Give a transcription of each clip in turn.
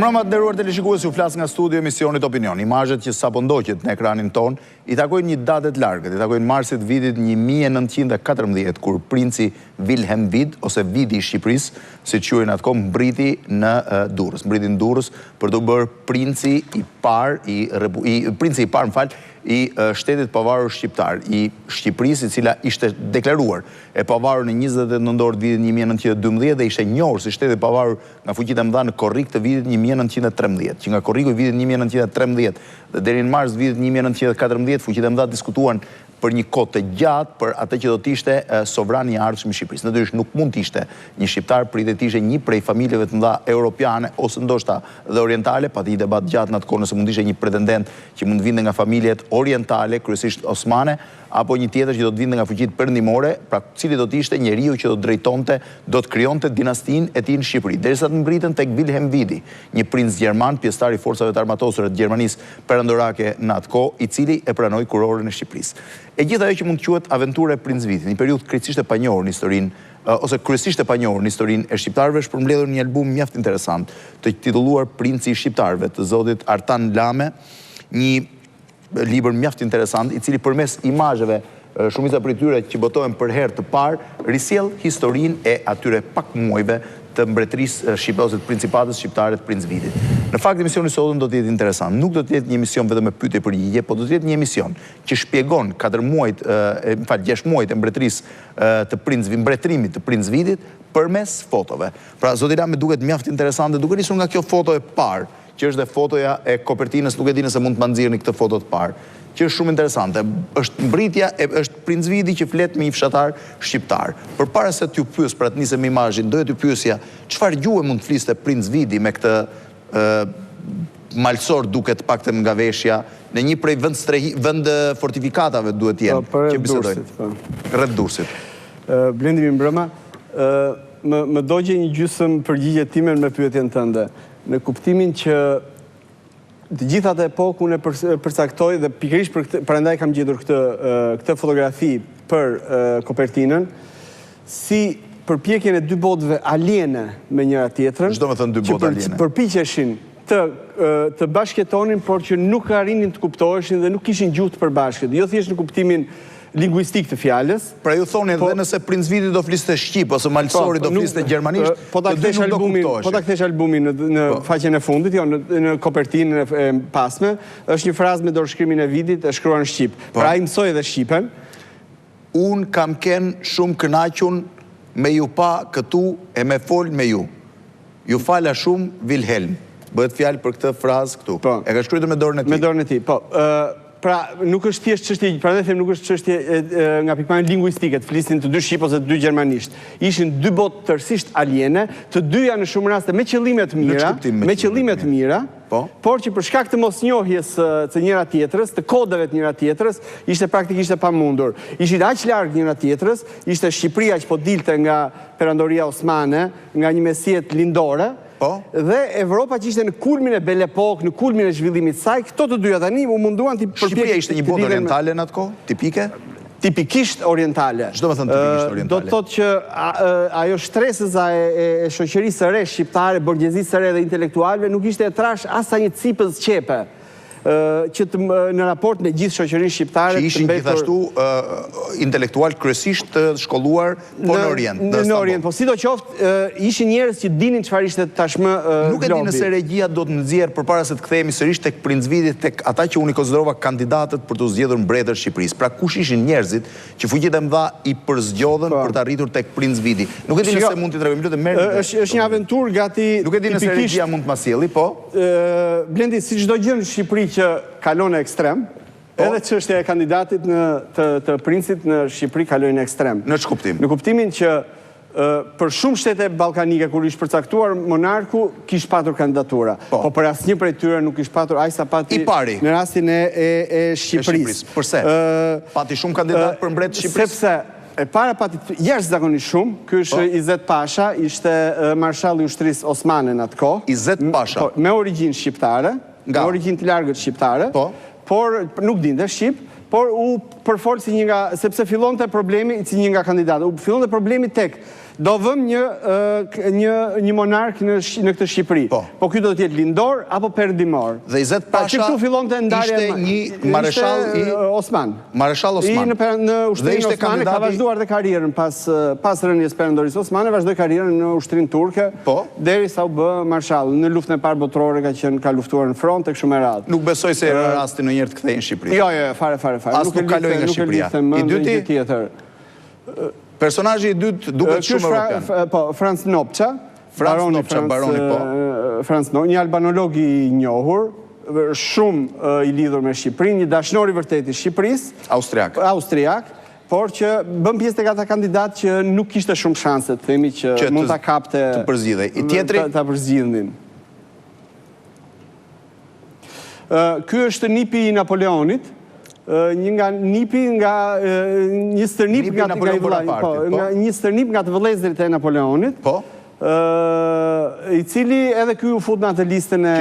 Mbrëma të nderuar teleshikues, ju flas nga studio emisionit Opinion. Imazhet që sapo ndoqët në ekranin ton i takojnë një date të largët, i takojnë marsit vitit 1914, kur Princi Vilhelm Vidi ose Vidi i Shqipërisë, siç quhen atko, mbriti në Durrës. Mbriti në Durrës për të bërë princi i parë i shtetit pavarur shqiptar, i Shqipërisë, i cila ishte deklaruar e pavarur në 28 nëntor të vitit 1912 dhe ishte njohur si shteti pavarur nga fuqitë e mëdha në korrik të vitit 1913, që nga korriku i vitit 1913 dhe deri në mars vitit 1914 fuqitë e mëdha diskutuan për një kohë të gjatë për atë që do të ishte sovrani i ardhshëm i Shqipërisë. Natyrisht nuk mund të ishte një shqiptar, pritet të ishte një prej familjeve të mëdha europiane ose ndoshta dhe orientale, pati një debat gjatë në atë kohë nëse mund të ishte një pretendent që mund të vinte nga familjet orientale, kryesisht osmane, apo një tjetër që do të vinte nga fuqitë perëndimore, pra cili do të ishte njeriu që do të drejtonte, do të krijonte dinastinë e tij në Shqipëri, derisa të mbritën tek Vilhelm Vidi, një princ gjerman, pjesëtar i Forcave të Armatosura të Gjermanisë perandorake në atë kohë, i cili e pranoi kurorën e Shqipërisë. E gjithë ajo që mund të quhet Aventura e Princ Vidit, një periudhë krejtësisht e panjohur në historinë ose kryesisht e panjohur në historinë e shqiptarëve, është përmbledhur një album mjaft interesant, të titulluar Princi i shqiptarëve, të zotit Artan Lame, një libër mjaft interesant, i cili përmes imazheve, shumica prej tyre që botohen për herë të parë, risjell historinë e atyre pak muajve të mbretërisë shqipe ose të principatës shqiptare të Princ Vidit. Në fakt, emisioni sotëm do të jetë interesant. Nuk do të jetë një emision vetëm me pyetje për përgjigje, po do të jetë një emision që shpjegon 6 muajt e mbretërisë të mbretërimit të Princ Vidit përmes fotove. Pra, zoti Lame duket mjaft interesante, duke nisur nga kjo foto e parë, që është dhe fotoja e kopertinës, nuk e di nëse mund të ma nxirrni këtë foto të parë, që është shumë interesante. Është mbritja, është Princ Vidi që flet me një fshatar shqiptar. Përpara se t'ju pyes, pra të nisem imazhin, doja t'ju pyesja, çfarë gjuhë mund të fliste Princ Vidi me këtë malsor duket paktën nga veshja në një prej vend fortifikatave duhet të jenë, që bisedojnë. Rreth Durrësit. Blendimi mbrëma, më dogje një gjysmë përgjigje time me pyetjen tënde, në kuptimin që të gjithat e epokë unë e përcaktoj dhe pikërisht prandaj kam gjetur këtë fotografi për kopertinën, si përpjekjen e dy botëve aliene me njëra tjetrën, ç'do të thënë dy botë aliene? Që përpiqeshin të bashkëjetonin, por që nuk arrinin të kuptoheshin dhe nuk kishin gjuhë të përbashkët, jo thjesht në kuptimin lingvistik të fjalës. Pra ju thoni edhe nëse Princ Vidi do fliste shqip ose malsori do fliste gjermanisht, po ta kthesh albumin në faqen e fundit, jo në kopertinën e pasme, është një frazë me dorëshkrimin e Vidit e shkruar në shqip. Pra ai mësoi edhe shqipen. Un kam kenë shumë kënaqur me ju pa këtu e me fol me ju. Ju fala shumë Vilhelm. Bëhet fjalë për këtë frazë këtu. E ka shkruar me dorën e tij. Me dorën e tij, po. Pra, nuk është thjesht çështje, prandaj them nuk është çështje nga pikpamja lingvistike, të flisin të dy shqip ose të dy gjermanisht. Ishin dy botë tërësisht aliene, të dyja në shumë raste me qëllime të mira, por që për shkak të mosnjohjes të njëra tjetrës, të kodeve të njëra tjetrës, ishte praktikisht e pamundur. Ishin aq larg njëra tjetrës, ishte Shqipëria që po dilte nga perandoria osmane, nga një mesjet lindore, dhe Evropa që ishte në kulmin e Belle Époque, në kulmin e zhvillimit saj, këto të dyja tani u munduan të përpjekë. Shqipëria ishte një botë orientale në atë kohë, tipike? Tipikisht orientale. Ç'do të thënë tipikisht orientale? Do të thotë që ajo shtresëza e shoqërisë së re shqiptare, borgjezisë së re dhe intelektualëve nuk ishte e trash as sa një cipës qepe, që në raport me gjithë shoqërinë shqiptare që ishin gjithashtu intelektual kryesisht të shkolluar po në Orient. Në Orient, po sidoqoftë ishin njerëz që dinin çfarë ishte tashmë globi. Nuk e di nëse regjia do të nxjerrë përpara se të kthehemi sërish tek Princ Vidi, tek ata që unë konsiderova kandidatët për të zgjedhur mbretër Shqipërisë. Pra kush ishin njerëzit që fuqitë e mëdha i përzgjodhen për të arritur tek Princ Vidi. Nuk e di nëse mund t'i tregojmë, lutem merrni. Është një aventurë gati. Nuk e di nëse regjia mund të ma sjelli, po. Blendi, si çdo gjë në Shqipëri që kalon e ekstrem, edhe çështja e kandidatit të princit në Shqipëri kalojnë në ekstrem. Në ç'kuptim? Në kuptimin që për shumë shtete ballkanike kur ishte përcaktuar monarku kish patur kandidatura. Po për asnjë prej tyre nuk kish patur aq sa pati në rastin e Shqipërisë. Përse? Pati shumë kandidat për mbret të Shqipërisë? Sepse e para pati jashtëzakonisht shumë, ky është Izet Pasha, ishte marshalli i ushtrisë osmane në atë kohë. Izet Pasha. Me origjinë shqiptare, nga origjinë të largët shqiptare, por nuk dinte shqip, por u përfol si një nga, sepse fillonte problemi si një nga kandidatë, u fillonte problemi tek do vëm një monark në këtë Shqipëri. Po ky do të jetë lindor apo perëndimor. Dhe Izet Pasha ishte një mareshall i Osman. Mareshall Osman. Në ushtrinë osmane ka vazhduar dhe karrierën pas rënies perandorisë osmane, vazhdoi karrierën në ushtrinë turke, derisa u bë marshall. Në luftën e parë botërore ka luftuar në front e kështu me radhë. Nuk besoj se era rasti ndonjëherë të kthehej në Shqipëri. Jo, fare. As nuk kaloi nga Shqipëria. I dyti personazhi i dytë duket shumë evropian. Po, Franz Nopça, baroni, një albanolog i njohur, shumë i lidhur me Shqipërinë, një dashnor i vërtet i Shqipërisë, austriak, por që bën pjesë tek ata kandidatë që nuk kishte shumë shanse, të themi që mund ta kapte të përzgjidhej. I tjetri ta përzgjidhin. Ky është nipi i Napoleonit. Një stërnip nga të vëllezërit e Napoleonit, i cili edhe ky u fut në atë listën e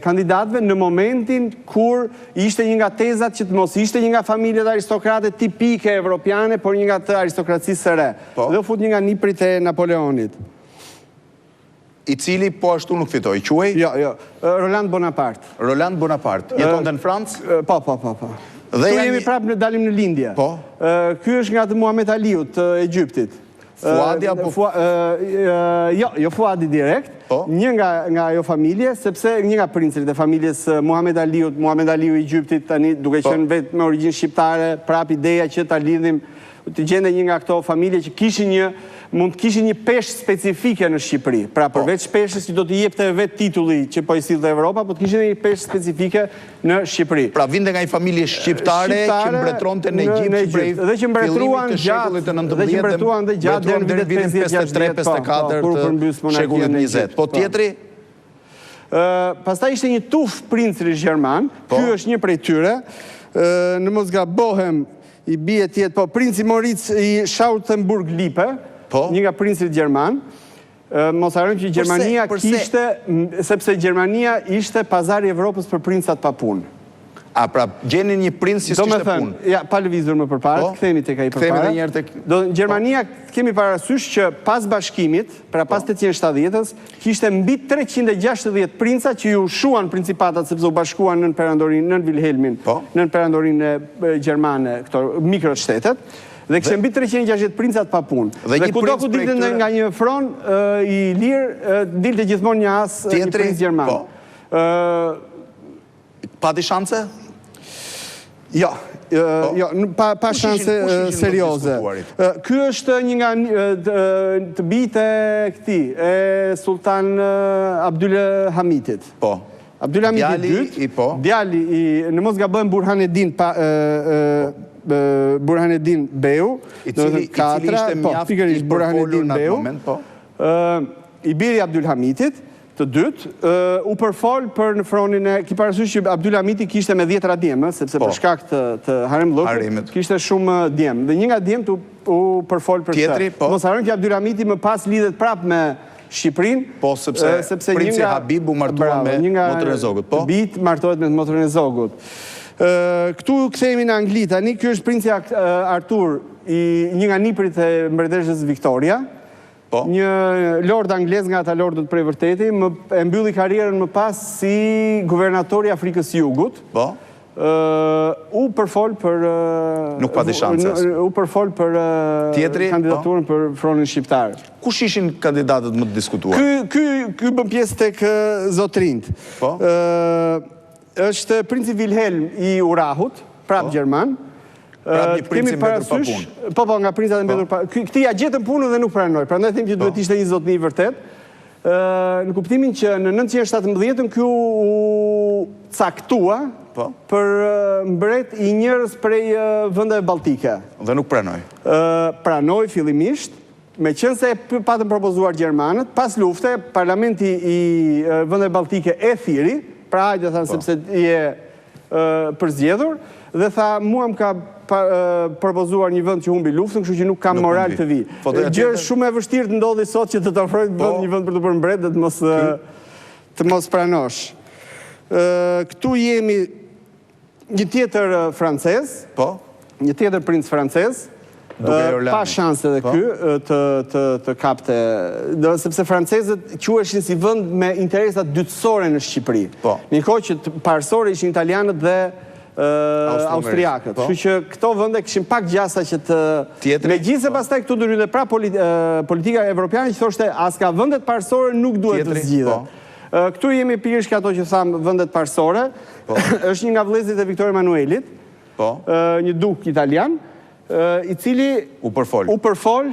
kandidatëve në momentin kur ishte një nga tezat që të mos ishte një nga familjet aristokrate tipike evropiane, por një nga të aristokracisë së re. Dhe u fut një nga niprit e Napoleonit. I cili po ashtu nuk fitoi, quhej? Jo, Roland Bonaparte. Roland Bonaparte. Jetonte në Francë? Po. Këtu jemi prapë dalim në lindje. Po. Ky është nga të Muhamet Aliut të Egyptit. Fuadi apo? Jo Fuadi direkt. Një nga ajo familje, sepse një nga princit e familjes Muhamet Aliut, Muhamet Aliu i Egyptit, tani duke qenë vetë me origjinë shqiptare, prap ideja që ta lidhim, të gjende një nga këto familje që mund të kishin një peshë specifike në Shqipëri. Pra përveç peshës që do të jepte vetë titulli që po i sillte Evropa, po të kishin një peshë specifike në Shqipëri. Pra vinte nga një familje shqiptare që mbretëronte në Egjipt dhe që mbretëruan gjatë deri në vitet 53-54 të shekullit 20. Po tjetri? Pastaj ishte një tuf princi gjerman, ky është një prej tyre, në mos gabohem i bie tjetë, po Princi Moritz i Charlottenburg-Lippe, një nga princit gjerman, mos harrojmë që Gjermania kishte, sepse Gjermania ishte pazari i Evropës për princat pa punë. Pra gjenin një princ që s'kishte punë. Ja, pa lëvizur më përpara, kthehemi tek ai përpara. Gjermania kemi parasysh që pas bashkimit, pra pas 870-s, kishte mbi 360 princa që ju shuan principatat sepse u bashkuan nën perandorinë, nën Vilhelmin, nën perandorinë gjermane, këto mikroshtetet. Dhe kishte mbi 360 princat pa punë. Dhe kudo ku dilte nga një fron i lirë, dilte gjithmonë një as një princ gjerman. Pati shanse? Jo, pa shanse serioze. Ky është një nga të bijtë e këtij, e Sultan Abdulhamitit. Abdulhamiti II, djali i, në mos gabojmë Burhanedin Beu, i cili ishte mjaft i përfolur në atë moment, i biri Abdulhamitit, të dytë, u përfol për në fronin e, ki parasysh që Abdulhamiti kishte me 10 djemë, sepse për shkak të haremllëkut, kishte shumë djemë. Dhe një nga djemët u përfol për këtë. Mos harrojmë që Abdulhamiti më pas lidhet prapë me Shqipërinë, po sepse Princi Habib u martuar me motrën e zogut. Po, bit martohet me motrën e zogut. Këtu kthehemi në Angli tani, ky është Princi Artur, një nga niprit e mbretëreshës Victoria. Një lord anglez nga ata lordët prej vërteti, e mbylli karrierën më pas si guvernatori Afrikës Jugut. U përfol për... Nuk pati shanses. U përfol për kandidaturën për fronin shqiptar. Kush ishin kandidatët më të diskutuar? Ky bën pjesë tek zotrinjt. Është Princi Vilhelm i Urahut, prap gjerman. Prap një princi mbetur pa punë. Po, nga princat e mbetur pa punë. Këti ja gjetën punën dhe nuk pranoj. Prandaj them që duhet ishte një zotni i vërtet. Në kuptimin që në 917-ën kjo u caktua për mbret i njërës prej vëndeve baltike. Dhe nuk pranoj? Pranoj fillimisht, me qënë se patën propozuar Gjermanët, pas lufte, parlamenti i vëndeve baltike e thiri, pra hajde thanë sepse i e përzgjedhur, dhe tha mua më ka propozuar një vend që humbi luftën, kështu që nuk kam moral të vi. Gjë shumë e vështirë të ndodhi sot që të të ofrojnë një vend për të bërë mbret dhe të mos pranosh. Këtu jemi një tjetër francez, një tjetër princ francez, Pa shanse dhe ky të kapte, sepse francezët quheshin si vend me interesat dytësore në Shqipëri. Njëkohë që parësore ishin italianët dhe austriakët. Kështu që këto vende kishin pak gjasa që të... Megjithëse pastaj këtu ndryshonte pra politika evropiane që thoshte as ka vendet parësore nuk duhet të zgjidhen. Këtu jemi pikërisht ato që thamë vendet parësore. Është një nga vëllezërit e Viktor Emanuelit, një duk italian, i cili u përfol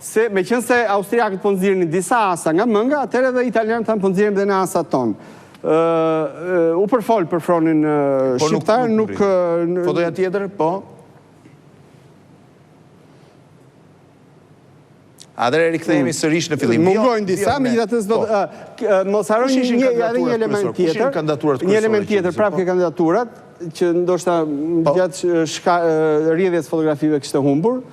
se me qenë se austriakët po nxirrnin disa asa nga mënga, atëherë edhe italianët thanë po nxirrim dhe në asat tonë. U përfol për fronin shqiptar, nuk... Fotoja tjetër, po? Atëherë rikthehemi sërish në fillim. Mungojnë disa, megjithatë s'do mos harroni një element tjetër. Një element tjetër prapë ke kandidaturat, që ndoshta gjatë rrjedhjes fotografive kishte humbur,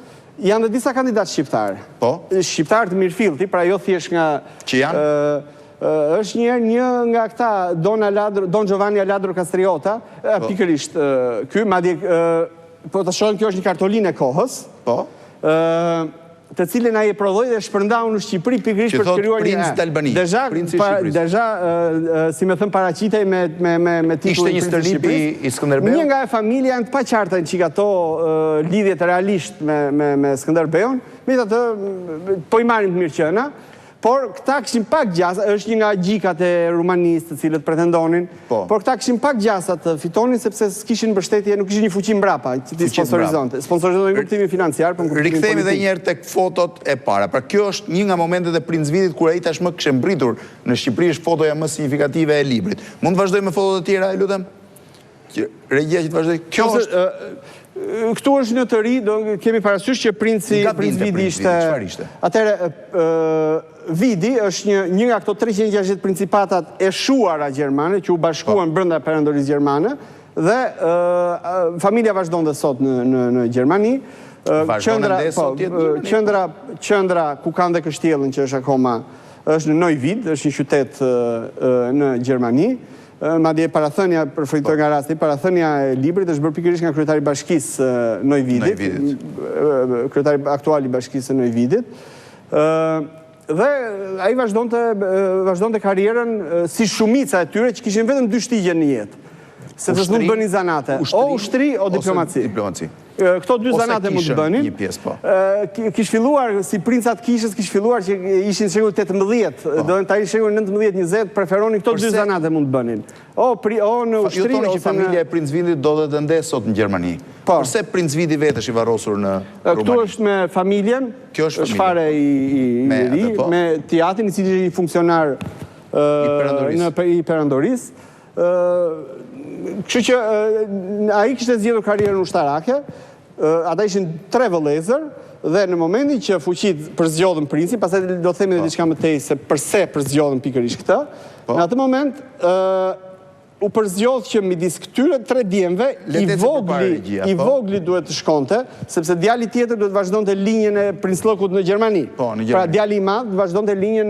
janë dhe disa kandidatë shqiptarë. Po? Shqiptarë të mirëfillti, pra jo thjesht nga... Që janë? është një nga këta Don Giovanni Aladro Castriota, pikërisht ky, madje po të shohim kjo është një kartolinë e kohës. Po? Të cilën ai e prodhoi dhe shpërndau në Shqipëri pikërisht për të krijuar një Princ d'Albani, Princi i Shqipërisë. Deja, si më thën, paraqitej me titullin Princi i Shqipërisë. I Skënderbeut. Një nga familja janë të paqarta çik ato lidhjet realisht me Skënderbeun, megjithatë po i marrin të mirë qëna. Por këta kishin pak gjasa, është një nga gjikat e Rumanisë të cilët pretendonin, por këta kishin pak gjasa të fitonin sepse s'kishin mbështetje, nuk kishin një fuqi mbrapa që t'i sponsorizonte. Sponsorizonte një kuptimin financiar, por kuptimin politik. Rikthehemi edhe një herë tek fotot e para. Pra kjo është një nga momentet e Princ Vidit kur ai tashmë kishte mbritur në Shqipëri, është fotoja më signifikative e librit. Mund të vazhdojmë me fotot e tjera, lutem? Regjia që të vazhdoj. Kjo është këtu është në të ri, kemi parasysh që Princ Vidi ishte... Atëherë, Vidi është një nga këto 360 principatat e shuara gjermane, që u bashkuan brenda perandorisë gjermane, dhe familja vazhdon dhe sot në Gjermani. Qendra ku kanë dhe kështjellën që është akoma, është në Neuwied, është një qytet në Gjermani. Madje parathënia, përfitoj nga rasti, parathënia e librit është bërë pikërisht nga kryetari i bashkisë Neuwiedit, kryetari aktual i bashkisë Neuwiedit. Dhe ai vazhdonte karrierën si shumica e tyre që kishin vetëm dy shtigje në jetë. Sepse nuk bënin zanate, o ushtri o diplomaci. Këto dy zanate mund të bënin. Kish filluar, si princat kishës, kish filluar që ishin shekull 18, do në ta i shekull 19-20, preferonin këto dy zanate mund të bënin. O në ushtri, ju thoni që familja e Princ Vidit do dhe të ndesë sot në Gjermani. Përse Princ Vidi vetë është i varrosur në Rumani? Këtu është me familjen, është fare i ri, me teatrin, i cili është i funksionar i perandorisë. Kështu që ai kishte zgjedhur karrierën ushtarake, ata ishin 3 vëllezër dhe në momentin që fuqit përzgjodhen Princin, pastaj do themi edhe diçka më tej se pse përzgjodhen pikërisht këtë. Në atë moment u përzgjodh që midis këtyre 3 djemve i vogli duhet të shkonte, sepse djali tjetër duhet vazhdonte linjën e Princllëkut në Gjermani. Pra djali i madh vazhdonte linjën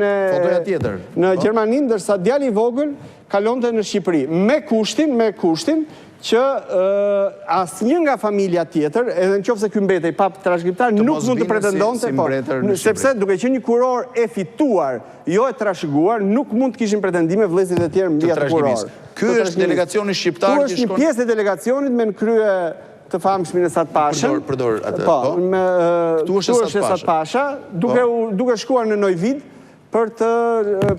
në Gjermani, ndërsa djali i vogël kalonte në Shqipëri, me kushtin që asnjë nga familja tjetër, edhe nëse ky mbetej pa trashëgimtar, nuk mund të pretendonte, sepse duke qenë një kuror e fituar, jo e trashëguar, nuk mund të kishin pretendime vëllezërit e tjerë mbi atë kuror. Ky është delegacioni shqiptar që shkon. Ky është një pjesë e delegacionit me në krye të famshmin e Sat Pashën. Përdor atë. Këtu është Sat Pasha, duke shkuar në Neuwied për të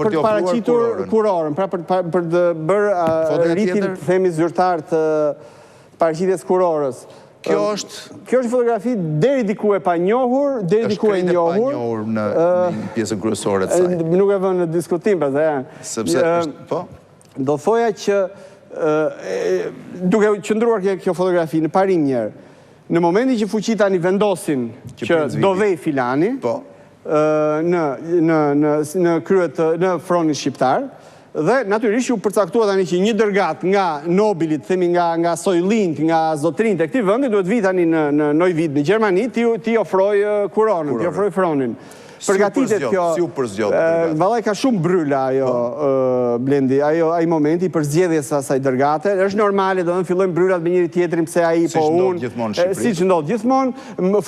paraqitur kurorën, pra për të bërë rritin, themi, zyrtar të paraqitjes kurorës. Kjo është fotografi deri diku e panjohur, deri diku e njohur. Është panjohur në pjesën kryesore të saj. Nuk e vënë në diskutim, sepse po. Do thoja që duke qëndruar kjo fotografi në parim njerë, në momentin që fuqit tani vendosin që do vej filani, në fronin shqiptar, dhe natyrisht u përcaktua tani që një dërgat nga nobilit, themi nga sojlint, nga zotrinit e këtij vendi, duhet vi tani në Neuwied, në Gjermani, ti ofroj kuronën, ti ofroj fronin. përgatitet kjo. Si u përzgjodh? Vallai ka shumë bryla ajo Blendi, ai momenti për zgjedhjes së asaj dërgate. Është normale, do të fillojnë brylat me njëri tjetrin pse ai po unë. Siç ndodh gjithmonë,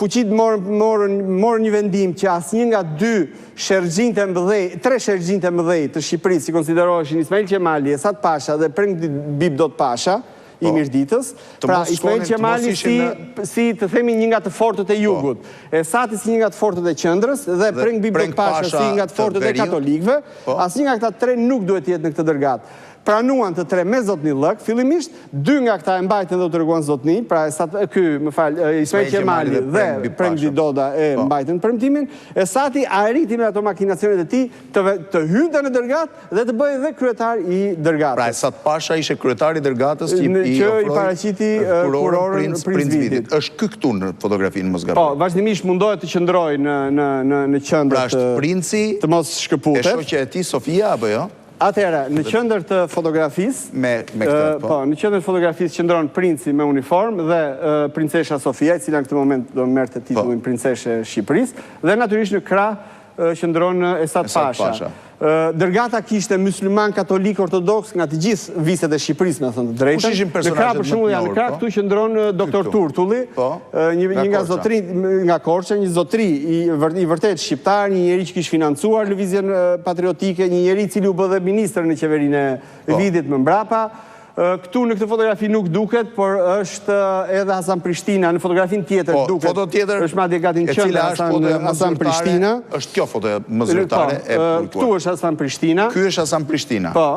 fuqitë morën një vendim që asnjë nga dy shergjinjtë e mëdhej, tre shergjinjtë e mëdhej të Shqipërisë, si konsideroheshin Ismail Qemali, Esat Pasha dhe Princ Vidit Pasha, i Mirditës. Pra, Ismail Qemali si të themi një nga të fortët e jugut, Esati si një nga të fortët e qendrës dhe Princ Vidit Pasha si një nga të fortët e katolikëve, asnjë nga këta tre nuk duhet të jetë në këtë dërgatë. Pranuan të tre me zotni lëk, fillimisht, dy nga këta e mbajtën dhe u treguan zotni, pra Ismail Qemali dhe Princ Vidit e mbajtën premtimin, Esati arriti me ato makinacionet e tij të hynte në dërgatë dhe të bëhej dhe kryetar i dërgatës. Pra Esat Pasha ishte kryetari i dërgatës që i paraqiti kurorën Princ Vidit. Është këtu në fotografinë mos gaboj. Po, vazhdimisht mundohet të qëndrojë në qendër. Pra është Princi, të mos shkëputet. E shoqja e tij Sofia apo jo? Atëherë, në qendër të fotografisë, në qendër të fotografisë qëndron Princi me uniformë dhe princesha Sofia, e cila në këtë moment do merrte titullin princeshe e Shqipërisë, dhe natyrisht në krah qëndron Esat Pasha. Dërgata kishte musliman katolik ortodoks nga të gjithë viset e Shqipërisë, me thënë të drejtën. Në krah për shembull janë në krah këtu qëndron doktor Turtulli, një nga zotëri nga Korça, një zotëri i vërtet shqiptar, një njeri që kishte financuar lëvizjen patriotike, një njeri i cili u bë dhe ministër në qeverinë e Vidit më mbrapa. Këtu në këtë fotografi nuk duket, por është edhe Hasan Prishtina, në fotografinë tjetër duket. Foto tjetër, është madje gati në qendër Hasan Prishtina. Është kjo foto më zyrtare e publikuar. Këtu është Hasan Prishtina. Ky është Hasan Prishtina. Po,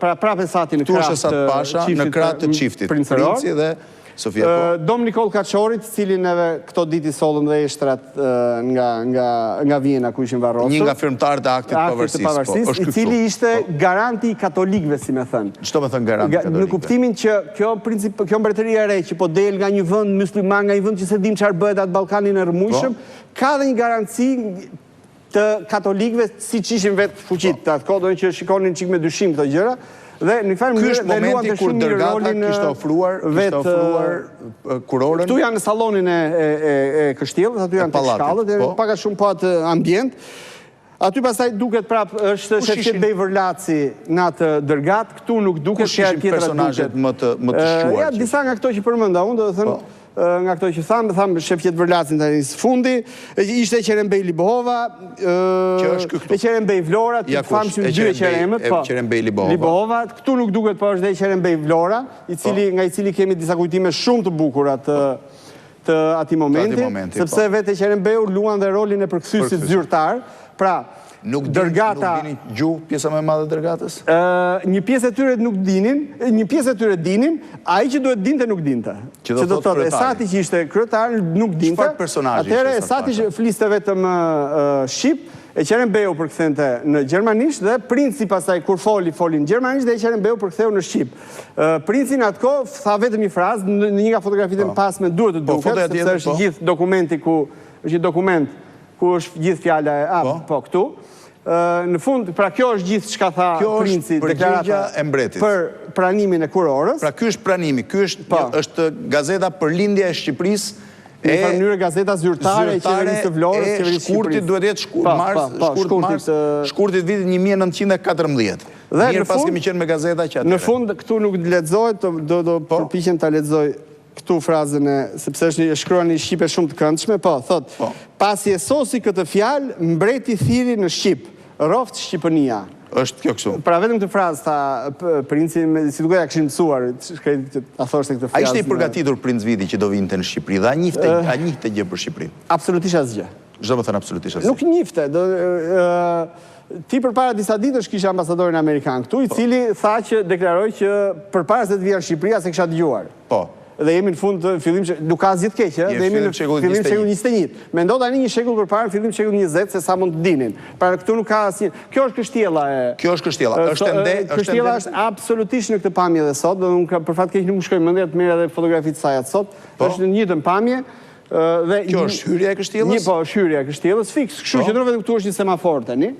pra prapë Esati në krah të çiftit. Princi dhe Sofia po. Dom Nikol Kaçorit, cilin neve këto ditë i sollëm dhe eshtrat nga Vjena ku ishin varrosur. Një nga firmtarët e aktit të pavarësisë, i cili ishte garanti i katolikëve, si me thënë. Çto me thënë garanti katolikëve? Në kuptimin që kjo mbretëri e re që po del nga një vend musliman, nga një vend që se dim çfarë bëhet atë Ballkanin e rrëmujshëm, ka dhe një garanci të katolikëve siç ishin vetë fuqitë të atë kohë, që shikonin çik me dyshim këto gjëra. Dhe në farë ky është momenti kur dërgata kishte ofruar kurorën. Këtu janë në sallonin e kështjellës, aty janë të shkallët, pak a shumë po atë ambient. Aty pastaj duket prap është Shefqet Bej Vërlaci në atë dërgatë, këtu nuk duket. Kush ishin personazhet më të shquar? Ja, disa nga këto që përmenda unë, do të thënë nga këto që thamë Shefqet Vërlacin tani së fundi, ishte Qerembej Libohova, Qerembej Vlora, të famshëm dy Qeremët, Qerembej Libohova, këtu nuk duket, po është dhe Qerembej Vlora, nga i cili kemi disa kujtime shumë të bukura të ati momenti, sepse vete Qerembeu luan dhe rolin e përkthysit zyrtar, pra Nuk dinin gjuhë pjesa më e madhe dërgatës? Një pjesë e tyre nuk dinin, një pjesë e tyre dinin, ai që duhet dinte nuk dinte. Që do të thotë Esati që ishte kryetar nuk dinte. Çfarë personazhi ishte? Atëherë Esati fliste vetëm shqip, e Qerembeu përkthente në gjermanisht dhe Princi pastaj kur folin gjermanisht dhe e Qerembeu përktheu në shqip. Princi në atë kohë tha vetëm një frazë, në një nga fotografitë e pasme duhet të duket, sepse është gjithë dokumenti ku është një dokument ku është gjithë fjala po këtu. Në fund, pra kjo është gjithë çka tha Princi, deklarata e mbretit për pranimin e kurorës. Pra ky është pranimi, ky është gazeta për lindja e Shqipërisë. Në mënyrë gazeta zyrtare e qeverisë të Vlorës, qeverisë Shqipërisë. Shkurtit duhet jetë shkurtit vitit 1914. Mirë pas kemi qenë me gazeta që atëre. Në fund, këtu nuk lexohet, do përpiqem ta lexoj këtu frazën sepse është shkruar në shqipe shumë të këndshme, thot, pasi e sosi këtë fjalë, mbreti thiri në Shqip, roft Shqipënia. Është kjo kështu. Pra vetëm këtë frazë tha Princi, si duket ja kishin mësuar, a thoshte këtë fjalë. A ishte i përgatitur Princ Vidi që do vinte në Shqipëri dhe a njihte gjë për Shqipërinë? Absolutisht asgjë. Çdo më thënë absolutisht asgjë. Nuk njihte. Ti përpara disa ditësh kisha ambasadorin amerikan këtu, i cili tha që deklaroi që përpara se të vija në Shqipëri as e kisha dëgjuar. Po. Dhe jemi në fund të fillim, nuk ka asgjë të keqe, dhe jemi në fillim shekullit 21. Mendo tani një shekull përpara fillim shekullit 20 se sa mund të dinin. Pra këtu nuk ka asnjë. Kjo është kështjella e. Kjo është kështjella. Kështjella është absolutisht në këtë pamje dhe sot, dhe unë për fat keq nuk më shkoj mendja të merr edhe fotografitë saj atë sot. Është në një njëjtën pamje. Kjo është hyrja e kështjellës? Po, është hyrja e kështjellës, fiks. Kështu që vetëm këtu është një semafor tani.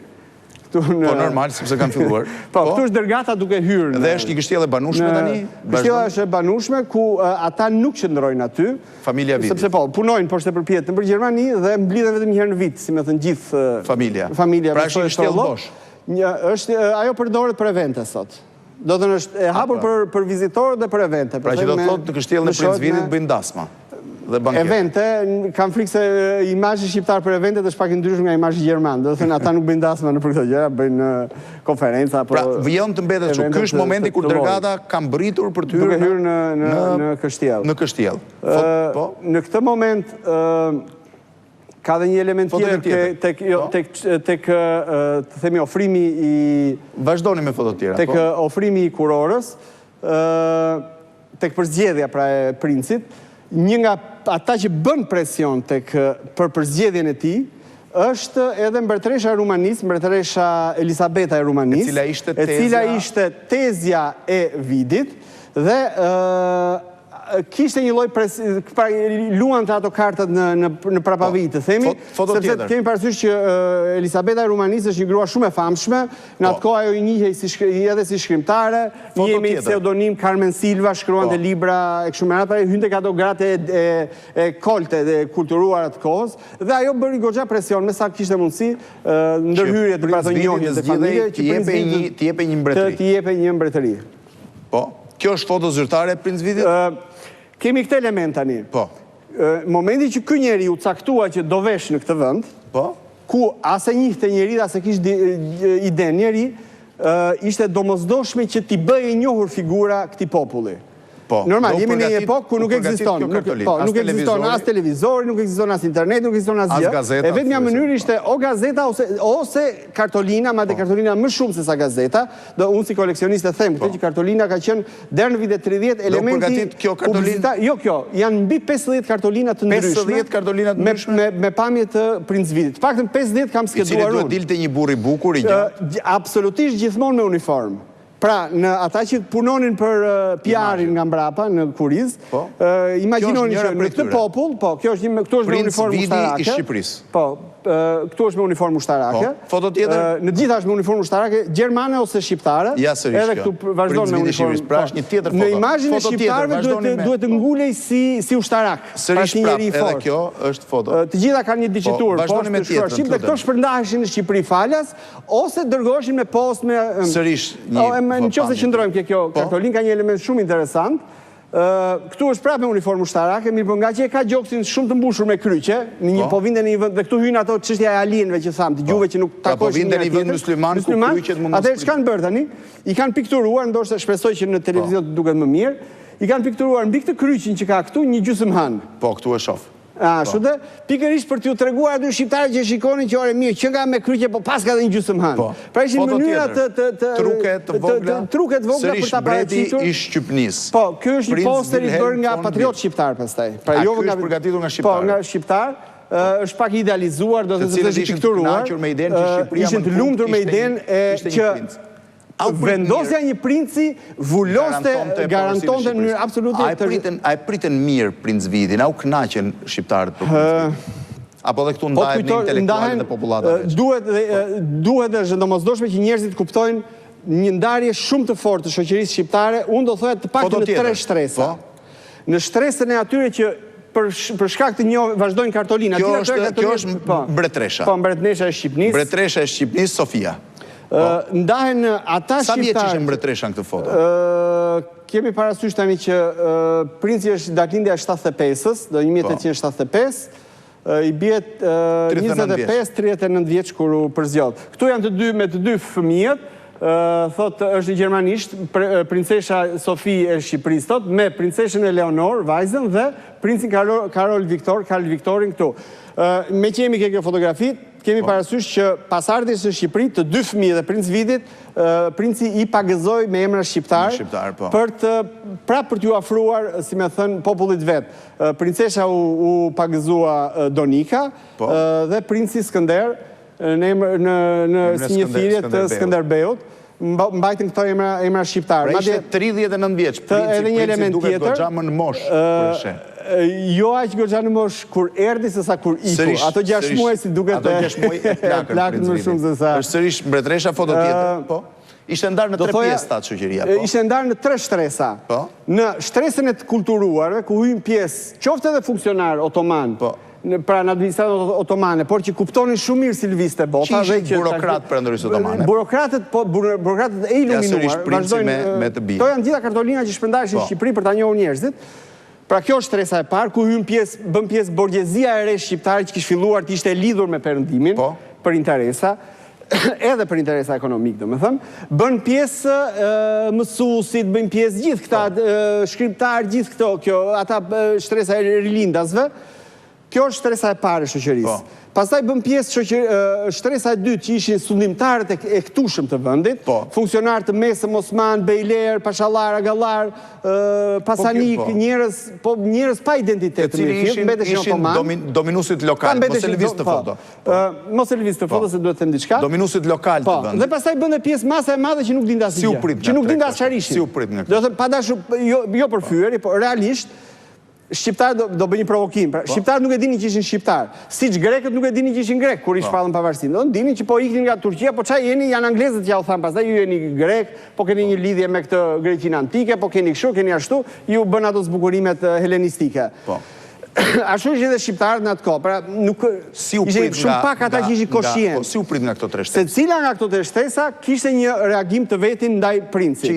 Po, normal, sepse kanë filluar. Po, këtu është dërgata duke hyrë. Dhe është një kështjellë e banueshme tani? Kështjella është e banueshme, ku ata nuk qëndrojnë aty. Familja Vidit. Sepse po, punojnë poshtë e përpjetë në Gjermani dhe mblidhen vetëm një herë në vit, si me thënë gjithë familja. Familja. Pra është një kështjellë bosh. Ajo përdoret për evente sot. Do të është e hapur për vizitorë dhe për evente. Pra që do të thotë në kështjellën e Princ Vidit bëjnë dasma. Evente, kam frikë se imazhi shqiptar për evente është pak i ndryshëm nga imazhi gjerman. Do të thënë ata nuk bëjnë dasma në për këto gjëra, bëjnë konferenca apo. Pra, vjen të mbetet kështu. Ky është momenti kur dërgata ka mbërritur për të hyrë në kështjellë. Në kështjellë. Po. Në këtë moment ka dhe një element tjetër tek të themi ofrimi i vazhdoni me foto tjera. Tek ofrimi i kurorës, tek përzgjedhja pra e princit. Një nga ata që bën presion për përzgjedhjen e tij është edhe mbretëresha e Rumanisë, mbretëresha Elisabeta e Rumanisë, e cila ishte tezja e Vidit dhe kishte një lloj luan të ato kartat në prapavit, të themi, sepse kemi parasysh që Elisabeta e Rumanisë është një grua shumë e famshme, në atë kohë ajo i njihej edhe si shkrimtare, një me pseudonim Carmen Silva, shkruante libra e kështu me radhë, hynte ka ato gratë e kolte dhe kulturuara të kohës, dhe ajo bëri goxha presion me sa kishte mundësi ndërhyrje të ato njohjes të familje që t'i jepej një mbretëri. T'i jepej një mbretëri. Po. Kjo është foto zyrtare e Princ Vidit? Kemi këtë element tani. Po. Momenti që ky njeri u caktua që do vesh në këtë vend, ku ase njihte njeri dhe ase kishte ide njeri, ishte domosdoshme që t'i bëjë e njohur figura këtij populli. Normal, jemi në një epokë ku nuk ekziston. Nuk ekziston as televizori, nuk ekziston as internet, nuk ekziston as gjë. E vetmja mënyrë ishte o gazeta ose kartolina, madje kartolina më shumë se sa gazeta. Do unë si koleksionist e them këtë që kartolina ka qenë deri në vitet 30 elementi publicitar. Jo, janë mbi 50 kartolina të ndryshme. 50 kartolina të ndryshme me pamje të Princ Vidit. Paktën 50 kam skeduar unë. I cili duhet dilte një burr i bukur i gjatë. Absolutisht gjithmonë me uniform. Pra, në ata që punonin për PR-in nga mbrapa, në kuriz, imagjinoni që në këtë popull, këtu është me uniformë ushtarake. Princ Vidi i Shqipërisë. Po, këtu është me uniformë ushtarake. Foto tjetër? Në gjitha është me uniformë ushtarake, gjermane ose shqiptare. Ja, sërish kjo. Edhe këtu vazhdojnë me uniformë. Pra, është një tjetër foto. Në imazhin e shqiptarëve duhet të ngulej si ushtarak. Sërish prap, edhe kjo është foto. Të gjitha kanë një digitur, vazhdoni me tjetrën. Dhe këto shpërndaheshin në Shqipëri falas, ose dërgoheshin me post me... Sërish Në qoftë se qëndrojmë ke kjo kartolin, ka një element shumë interesant. Këtu është prapë me uniformë ushtarake, mirë po nga që e ka gjoksin shumë të mbushur me kryqe, në një po vinde në një vend, dhe këtu hynë ato çështja e alienëve që thamë, të gjuve që nuk takojshin një tjetër. Musliman, ku kryqet mund të atë ç'kanë bërë tani? I kanë pikturuar, ndoshta shpresoj që në televizion të duket më mirë, i kanë pikturuar mbi këtë kryqin që ka këtu një gjysmëhan. Po, këtu e shoh. Ashtu dhe, pikërisht për t'ju treguar aty shqiptarët që shikonin që ore mirë, që nga me kryqe, po pas ka dhe një gjysmëhan. Pra ishin mënyra truket vogla për ta paraqitur. Mbreterimi i Shqipërisë. Po, kjo është një poster i bërë nga patriot shqiptar pastaj. Pra jo është përgatitur nga shqiptar. Po, nga shqiptar. Është pak idealizuar, do të thotë është pikturuar. Ishin të lumtur me idenë që vendosja një princi vulloste, garantonte në mënyrë absolute A e pritën mirë Princ Vidin, a u kënaqen shqiptarët për Princ Vidin? Apo dhe këtu ndahet në intelektualin dhe populata veç? Duhet dhe është domosdoshme që njerëzit kuptojnë një ndarje shumë të fortë të shoqërisë shqiptare, unë do thoya të paktën në 3 shtresa. Në shtresën e atyre që për shkak të një vazhdojnë kartolina. Kjo është mbretresha. Po, mbretresha e Shqipërisë. Mbretresha e Shqipërisë, Sofia. Ndahen ata shqiptarë... Sa vjeç ishte mbretresha në këtë foto? Kemi parasysh tani që Princi është datlindja e 75-ës, do 1875, i bjet 25-39 vjeç kur u përzjodh. Këtu janë me të dy fëmijët, thot është gjermanisht, princesha Sofi e Shqipërisë thot, me princeshën Eleonor, vajzën, dhe princin Karl Viktorin këtu. Me që jemi ke kjo fotografi, kemi parasysh që pas ardhjes në Shqipëri, të 2 fëmijë dhe Princ Vidit, Princi i pagëzoi me emra shqiptar për t'ju afruar, si me thënë, popullit vet. Princesha u pagëzua Donika dhe Princi Skënder në si një thirrje të Skënderbeut, mbajtën këto emra shqiptar. Pra ishte 39 vjeç, Princi duket goxha më në moshë. Jo aq goxha në mosh kur erdhi se sa kur iku. Ato 6 muaj si duket ato 6 muaj e plakën më shumë se sa. Është sërish mbretresha foto tjetër, po? Ishte ndarë në 3 pjesë ta shoqëria, po? Ishte ndarë në 3 shtresa. Po? Në shtresën e të kulturuarve, ku hyjnë pjesë, qoftë edhe funksionar otoman, pra në administratën otomane, por që kuptonin shumë mirë si lëvizte bota. Që ishin burokrat përëndërisë otomane? Burokratët e iluminuar, vazhdojnë. To janë gjitha kartolina që shpërndajshin në Shqipëri për ta njohur njerëzit. Pra kjo është shtresa e parë, ku bën pjesë borgjezia e re shqiptare që kishte filluar të ishte lidhur me perëndimin për interesa, edhe për interesa ekonomik, domethënë, bën pjesë mësuesit, bën pjesë gjithë këta shkrimtar, gjithë këto, ata shtresa e rilindasve. Kjo është shtresa e parë e shoqërisë. Pastaj bën pjesë shtresa e dytë që ishin sundimtarët e këtushëm të vendit, funksionarë të mesëm, Osman, Bejler, Pashallar, Agallar, Pasanik, njerëz pa identitet të mirë, ishin dominusit lokal, mos e lëviz të foto. Mos e lëviz të foto se duhet të them diçka. Dominusit lokal të vendit. Dhe pastaj bën pjesë masa e madhe që nuk dinte asgjë. Që nuk dinte as çfarë ishin. Si u prit nga kjo. Do të thënë pa dashur, jo për fyeri, por realisht shqiptarë do bëjnë një provokim. Shqiptarët nuk e dinin që ishin shqiptar. Siç grekët nuk e dinin që ishin grek kur i shpallën pavarësinë. Do dinin që po iknin nga Turqia, po çfarë jeni, janë anglezët që ja u thanë pastaj, ju jeni grek, po keni një lidhje me këtë Greqinë antike, po keni kështu, keni ashtu, ju bën ato zbukurimet helenistike. Ashtu që edhe shqiptarët në atë kohë, pra nuk ishin shumë pak ata që ishin koshient. Si u prit nga këto 3 shtesa? Secila nga këto 3 shtesa kishte një reagim të vetin ndaj Princit.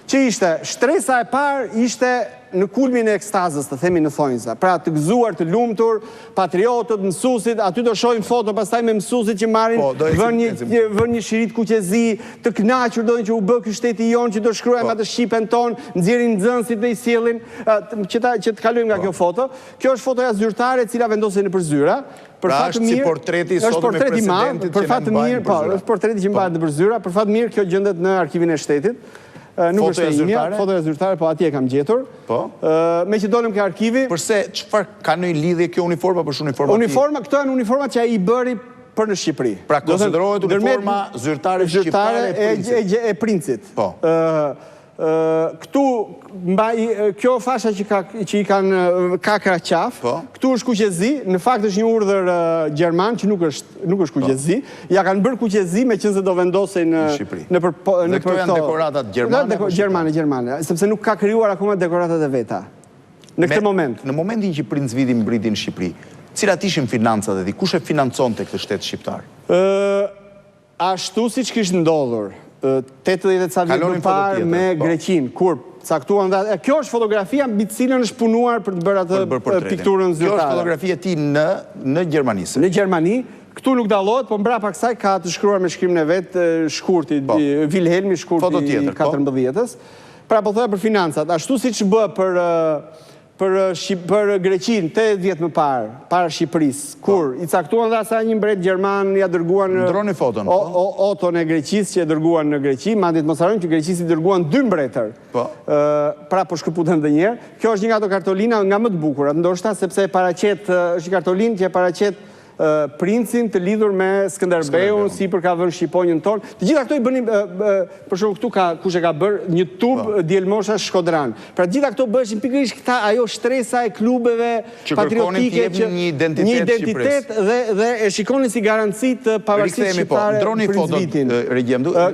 Që ishte? Shtresa e parë ishte në kulmin e ekstazës, të themi në thonjza. Pra të gëzuar, të lumtur, patriotët, mësuesit, aty do shohin foto pastaj me mësuesit që marrin, vën një shirit kuqezi, të kënaqur do që u bë ky shteti jon, që do shkruajmë atë shqipen ton, nxjerrin nxënësit dhe i sjellin, që të kalojmë nga kjo foto. Kjo është fotoja zyrtare e cila vendosen nëpër zyra. Pra është si portreti sot me presidentit që na mbajnë nëpër zyra. Është portreti që mbahet nëpër zyra, për fat mirë kjo gjendet në arkivin e shtetit. Nuk është e imja, fotoja zyrtare, po atje e kam gjetur. Me që dolem ke arkivi... Përse, qëfar ka në lidhje kjo uniforma për shumë uniforma? Këto janë uniforma që a i bëri për në Shqipëri. Pra konsiderohet uniforma zyrtare shqiptare e Princit. Këtu, kjo fasha që i kanë kakra qaf, këtu është kuqezi, në fakt është një urdhër gjerman që nuk është kuqezi, ja kanë bërë kuqezi me qënë se do vendosin në Shqipëri. Dhe këto janë dekoratat gjermane? Gjermane, sepse nuk ka krijuar akoma dekoratat e veta. Në këtë moment. Në momentin që Princ Vidi mbriti në Shqipëri, cilat ishin financat e tij? Kush e financonte këtë shtet shqiptar? Ashtu siç kishte ndodhur 80 ca vjet më parë me Greqinë, kur caktuan dhe... Kjo është fotografia mbi të cilën është punuar për të bërë atë pikturën zyrtare. Kjo është fotografia e tij në Gjermanisë. Në Gjermani, këtu nuk dallohet, po mbrapa kësaj ka të shkruar me shkrimin e vet shkurti, Vilhelmi shkurti i 14-s. Pra po thoya për financat, ashtu siç bë për Greqinë 80 vjet më parë, para Shqipërisë, kur i caktuan dhe asaj një mbret gjerman, ja dërguan ndroni foton. Oton e Greqisë që e dërguan në Greqi, madje mos harrojmë që Greqisë i dërguan 2 mbretër. Pra po shkëputen edhe një herë. Kjo është një nga ato kartolina nga më të bukurat, ndoshta sepse e paraqet, është një kartolinë që e paraqet Princin të lidhur me Skënderbeun, si për ka vënë shqiponjën tonë. Të gjitha këto i bënim, për shumë këtu kush e ka bërë, një tub djelmosha Shkodran. Pra gjitha këto bëshin pikërisht këta ajo shtresa e klubeve patriotike që një identitet dhe e shikonin si garanci të pavarësisë shqiptare Princ Vitin.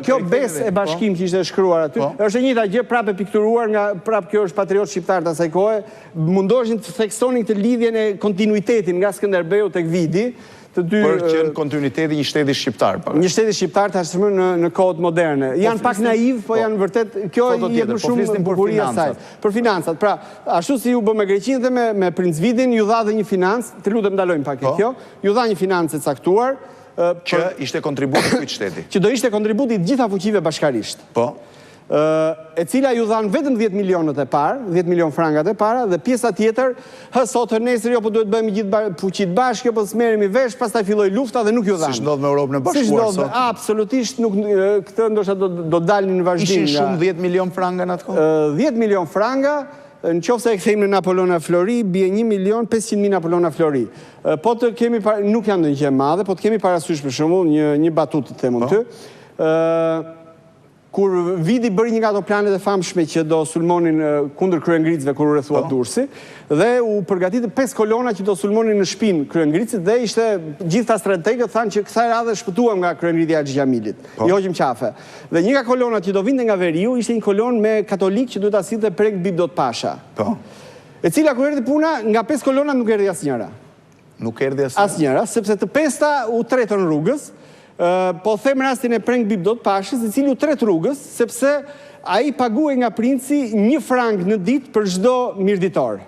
Kjo bes e bashkim që ishte shkruar aty, është e njëjta gjë prapë pikturuar nga prapë kjo është patriot shqiptar të asaj kohe, mundoshin të theksonin këtë lidhjen e kontinuitetin nga Skënderbeu tek Vidi. Për që në kontinuiteti një shteti shqiptar. Një shteti shqiptar të ashtë në kohët moderne. Janë pak naiv, po janë vërtet, kjo jetë më shumë bukuria saj. Për financat. Pra, ashtu si ju bë me Greqinë dhe me Princ Vidin, ju dha dhe një financë, të lutem ndalojmë pak e kjo, ju dha një financë e caktuar. Që ishte kontributi këtë shteti. Që do ishte kontributi gjitha fuqive bashkarisht. E cila ju dhanë vetëm 10 milionët e parë, 10 milion frangat e para, dhe pjesa tjetër, sot nesër jo po duhet bëjmë gjithë fuqit bashkë, po smerimi vesh, pastaj filloi lufta dhe nuk ju dhanë. Si shndodh me Europën e Bashkuar sot? Absolutisht, këtë ndoshta do dalin në vazhdim. Ishin shumë 10 milion franga në atë kohë? 10 milion franga, në qoftë se e kthejmë në Napoleona Flori, bie 1.500.000 Napoleona Flori. Po të kemi, nuk janë ndonjë gjë e madhe, po të kemi parasysh për shembull një batutë të them unë ty. kur Vidi bëri një nga ato planet e famshme që do sulmonin kundër kryengricëve kur u rrethua Durrësi, dhe u përgatitën 5 kolona që do sulmonin në shpinë kryengricit, dhe ishte gjitha strategët thanë që kësaj radhe shpëtuam nga kryengriti i Xhamilit. I hoqim qafe. Dhe një nga kolonat që do vinte nga veriu ishte një kolon me katolik që duhet ta sillte Princ Vidit pasha. E cila kur erdhi puna, nga 5 kolona nuk erdhi asnjëra. Nuk erdhi asnjëra, sepse të pesta u tretën rrugës. Po them rastin e Princ Vidit pashës, i cili u tret rrugës, sepse ai paguaj nga princi 1 frank në ditë për çdo mirëditor.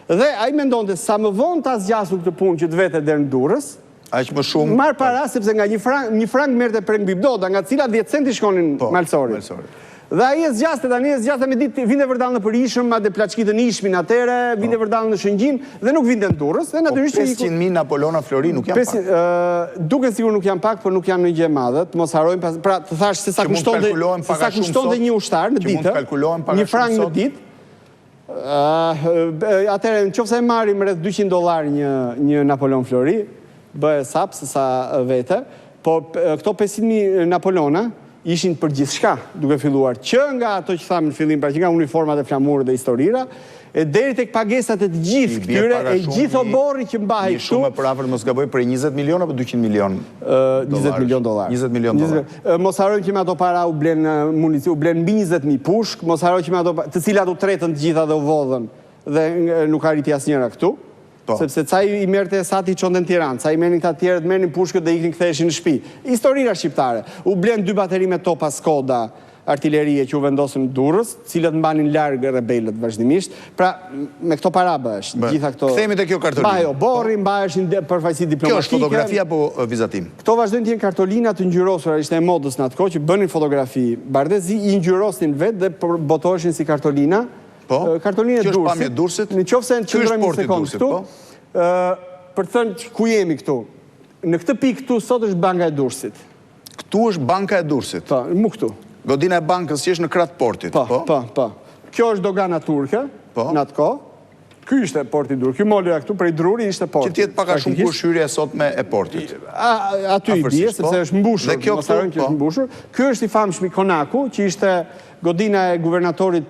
Dhe ai mendonte sa më vonë ta zgjasu këtë punë që të vete deri në Durrës, aq më shumë marr para, sepse nga 1 frank merrte Princ Vidit, nga cila 10 centi shkonin malsorit. Dhe ai e zgjaste tani, me ditë vinte vërdall në Përishëm, madje plaçkitën ishmin atëre, vinte vërdall në Shëngjin dhe nuk vinte në Durrës, dhe natyrisht 500.000 Napolona Flori nuk janë pak. Duket sigur nuk janë pak, por nuk janë në gjë e madhe. Mos harrojmë, pra të thash se sa kushtonte një ushtar në ditë, 1 frank në ditë. Atëherë nëse e marrim rreth $200 një Napolon Flori, bëhet sap se sa vete, po këto 500.000 Napolona ishin për gjithçka, duke filluar që nga ato që thamë në fillim, pra që nga uniformat e flamurë dhe historira, e deri tek pagesat e të gjithë këtyre, e gjithë oborri që mbahej këtu. Një shumë për afër mos gaboj për 20 milion apo 200 milion? 20 milion dollar. 20 milion dollar. Mos harrojmë që me ato para u blen munici, u blen mbi 20.000 pushk, mos harrojmë që me ato të cilat u tretën të gjitha dhe u vodhën dhe nuk arriti asnjëra këtu. Sepse ca i merrte sati çonte në Tiranë, ca i merrnin këta tjerët, merrnin pushkët dhe iknin ktheheshin në shtëpi. Historira shqiptare. U blen 2 bateri me topa Skoda artillerie që u vendosën në Durrës, cilët mbanin larg rebelët vazhdimisht. Pra, me këto para bëhesh, gjitha këto. Kthehemi te kjo kartolinë. Mbahej oborri, mbaheshin përfaqësi diplomatike. Kjo është fotografi apo vizatim? Këto vazhdojnë të jenë kartolina të ngjyrosura, ishte e modës në atë kohë që bënin fotografi bardhëzi, i ngjyrosnin vetë dhe botoheshin si kartolina. Kartolinë e Durrësit. Në qoftë se qëndrojmë një sekondë këtu, për të thënë ku jemi këtu. Në këtë pikë këtu sot është banka e Durrësit. Këtu është banka e Durrësit. Po, mu këtu. Godina e bankës që është në krah të portit. Po. Kjo është dogana turke, në atë kohë. Ky ishte porti Durrës. Ky molja këtu prej Druri ishte porti. Që tjetë pak a shumë kur hyrja sot me e portit. Aty i bie, sepse është mbushur. Dhe kjo është mbushur. Ky është i famshmi Konaku, që ishte godina e guvernatorit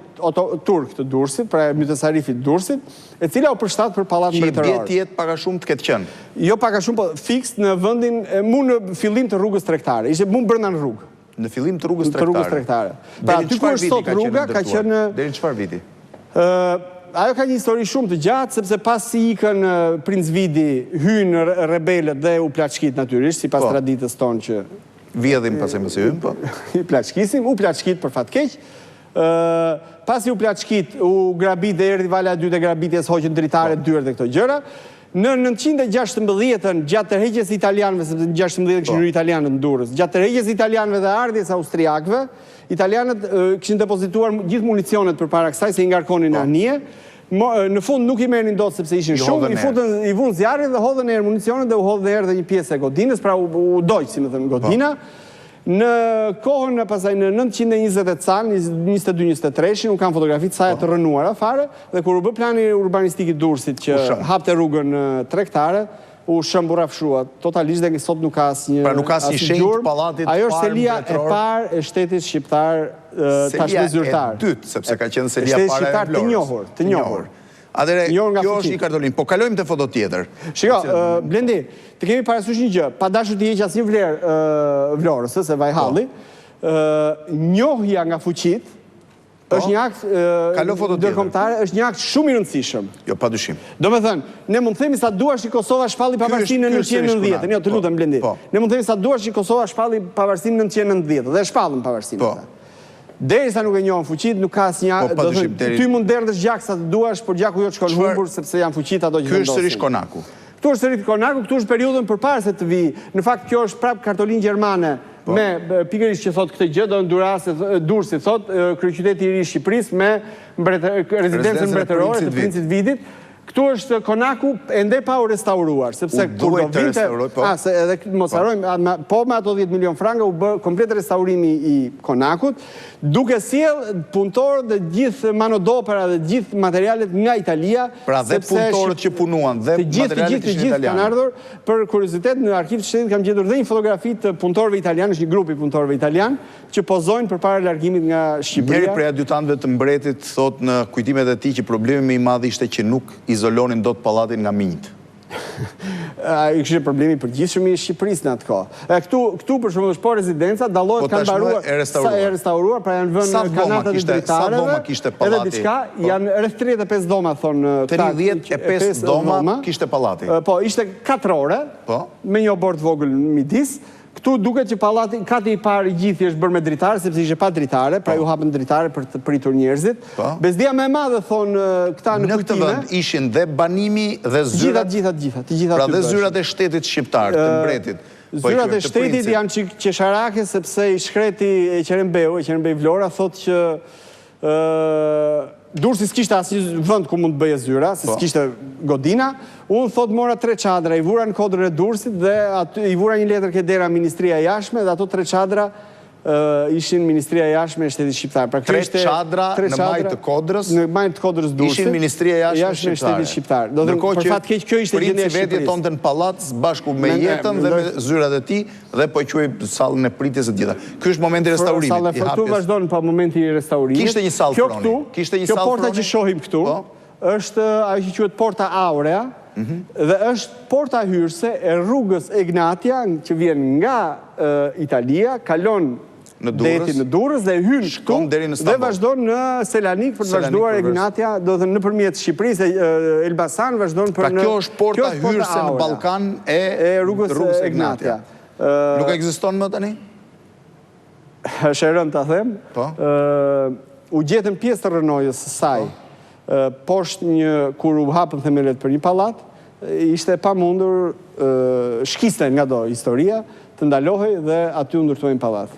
turk të Durrësit, pra e mytesarifit Durrësit, e cila u përshtat për pallat mbretëror. Që i bie tjetë pak a shumë të ketë qenë. Jo pak a shumë, po fiks në vendin mu në fillim të rrugës tregtare. Ishte mu brenda në rrugë. Në fillim të rrugës tregtare. Pra aty ku është sot rruga ka qenë deri çfarë viti? Ajo ka një histori shumë të gjatë, sepse pas si ikën Princ Vidi, hynë rebelët dhe u plaçkit natyrisht, sipas traditës tonë që vjedhim pas e mësë hymë, po. I plaçkisim, u plaçkit për fat keq. Pasi u plaçkit, u grabit dhe erdhi vala e dytë e grabitjes, hoqën dritare, dyert dhe këto gjëra. Në 916-ën, gjatë tërheqjes italianëve, sepse në 16 këshin italianët në Durrës, gjatë tërheqjes italianëve dhe ardhjes austriakëve, italianët këshin depozituar gjithë municionet për para kësaj, se i ngarkonin anije. Në fund nuk i merrnin dot sepse ishin shumë, i vunë zjarrin dhe hodhën erë municionet dhe u hodhën erë dhe një pjesë e godinës, pra u dojtë, si më thëmë, godina. Në kohën pasaj në 920 can, 22-23, unë kam fotografitë saj të rënuara fare, dhe kur u bë plani urbanistik i Durrësit që hapte rrugën tregtare, u shëmburafshua totalisht dhe sot nuk ka asnjë pra nuk ka asnjë shenjë të pallatit ajo është selia e parë e shtetit shqiptar tashmë zyrtar. Selia e dytë, sepse ka qenë selia para e Vlorës. Të njohur. Atëre, kjo është një kartolinë. Po kalojmë te foto tjetër. Shiko, Blendi, të kemi parasysh një gjë, pa dashur të heq asnjë vlerë Vlorës, se Vajhalli, njohja nga fuqit është një akt ndërkombëtar, është një akt shumë i rëndësishëm. Jo, padyshim. Domethënë, ne mund të themi sa duash që Kosova shpalli pavarësinë në 1990. Jo, të lutem Blendi. Ne mund të themi sa duash që Kosova shpalli pavarësinë në 1990 dhe shpallën pavarësinë. Derisa nuk e njohën fuqit, nuk ka asnjë, do të thënë, ty mund derdhësh gjak sa të duash, por gjaku jot shkon humbur sepse janë fuqit ato që vendosin. Ky është sërish Konaku. Këtu është sërish Konaku, këtu është periudhën përpara se të vi. Në fakt kjo është prap kartolinë gjermane me pikërisht që thot këtë gjë, do në Durrësi thot kryeqyteti i ri i Shqipërisë me rezidencën mbretërore të Princit Vidit. Këtu është konaku ende pa u restauruar, sepse kur do vinte, edhe mos harrojmë, po me ato 10 milion franga u bë komplet restaurimi i konakut, duke sjell punëtorë dhe gjithë manodopera dhe gjithë materialet nga Italia. Pra dhe punëtorët që punuan dhe materialet ishin italianë. Kanë ardhur, për kuriozitet, në arkiv të shtetit kam gjetur dhe një fotografi të punëtorëve italianë, është një grup i punëtorëve italianë që pozojnë përpara largimit nga Shqipëria. Njëri prej adjutantëve të mbretit thot në kujtimet e tij që problemi më i madh ishte që nuk izolonin dot pallatin nga minjt. Kishte problemi përgjithshëm i Shqipërisë në atë kohë. Këtu për shembull është po rezidenca, dallohet kanë mbaruar e restauruar, pra janë vënë kanatat e dritareve. Edhe diçka, janë rreth 35 doma thonë. 35 doma kishte pallati. Po, ishte 4 ore, me një obor të vogël midis. Këtu duket që pallati, kati i parë i gjithë është bërë me dritare, sepse ishte pa dritare, pra ju hapën dritare për të pritur njerëzit. Bezdia më e madhe thonë këta në kujtime. Në këtë vend ishin dhe banimi dhe zyrat. Gjitha. Pra dhe zyrat e shtetit shqiptar, të mbretit. Zyrat e shtetit janë qesharake sepse i shkreti e Qerembeu Vlora, thotë që Durrësi s'kishte asnjë vend ku mund të bëje zyra, se s'kishte godina. Unë thot mora 3 çadra, i vura në kodrën e Durrësit dhe i vura një letër ke dera Ministria e Jashtme dhe ato 3 çadra ishin Ministria e Jashtme e shtetit shqiptar. 3 çadra në majtë të kodrës. Në majtë të kodrës Durrësit. Ishin Ministria e Jashtme e shtetit shqiptar. Ndërkohë që Princi Vidi jetonte në pallat bashku me jetën dhe me zyrat e tij dhe po quaj sallën e pritjes së gjitha. Ky është momenti i restaurimit. Salla e këtu vazhdon pa momenti i restaurimit. Kishte një sallë froni. Kjo porta që shohim këtu është ajo që quhet Porta Aurea. Dhe është porta hyrëse e rrugës Egnatia që vjen nga Italia, kalon detin në Durrës dhe hyn këtu dhe vazhdon në Selanik për të vazhduar Egnatia, do të thënë nëpërmjet Shqipërisë, Elbasan vazhdon për në. Pra kjo është porta hyrëse në Ballkan e rrugës Egnatia. Nuk ekziston më tani? Është e rëndë ta them. U gjetën pjesë të rënojës së saj. Poshtë kur u hapën themelet për një pallat, ishte pamundur shkiste nga do historia të ndalohej dhe aty u ndërtuajnë pallat.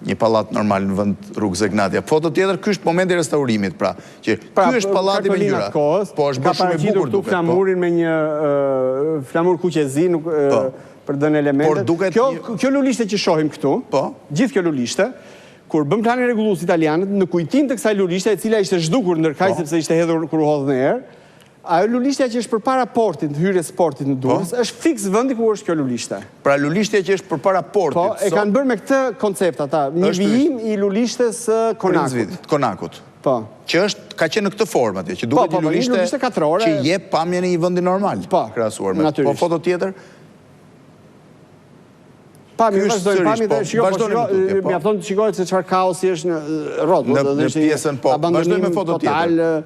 Një pallat normal në vend rrugës Egnatia. Foto tjetër, ky është momenti i restaurimit, pra, që ky është pallati me ngjyra. Po është bërë shumë i bukur duket. Flamurin me një flamur kuqezi për dhënë elementet. Kjo lulishte që shohim këtu, gjithë kjo lulishte, kur bëm planin rregullues italianët, në kujtim të kësaj lulishte, e cila ishte zhdukur ndërkaq sepse ishte hedhur kur u hodh në erë, ajo lulishtja që është përpara portit, hyrjes portit në Durrës, është fiks vendi ku është kjo lulishte. Pra lulishtja që është përpara portit. Po, e kanë bërë me këtë koncept ata, një vijim i lulishtes konakut. Po. Që është ka qenë në këtë formë atje, që duket një lulishte që jep pamjen e një vendi normal. Po, krahasuar me. Po foto tjetër. Mjafton të shikohet se çfarë kaosi është në rrotull. Në pjesën po. Vazhdojmë me foto tjetër.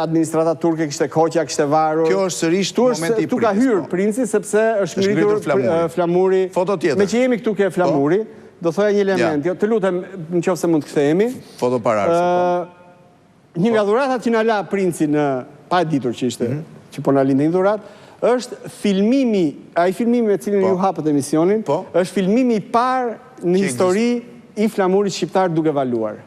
Administrata turke kishte koqja, kishte varur. Kjo është sërish momenti i tu ka hyrë Princi sepse është ngritur flamuri. Foto tjetër. Me që jemi këtu ke flamuri, do thoja një element. Të lutem nëse mund të kthehemi. Foto pararse. Një nga dhuratat që na la Princi në pa e ditur që ishte, që po na linte një dhuratë, është filmimi, ai filmimi me cilin ju hapët emisionin, është filmimi i parë në histori i flamurit shqiptar duke valuar.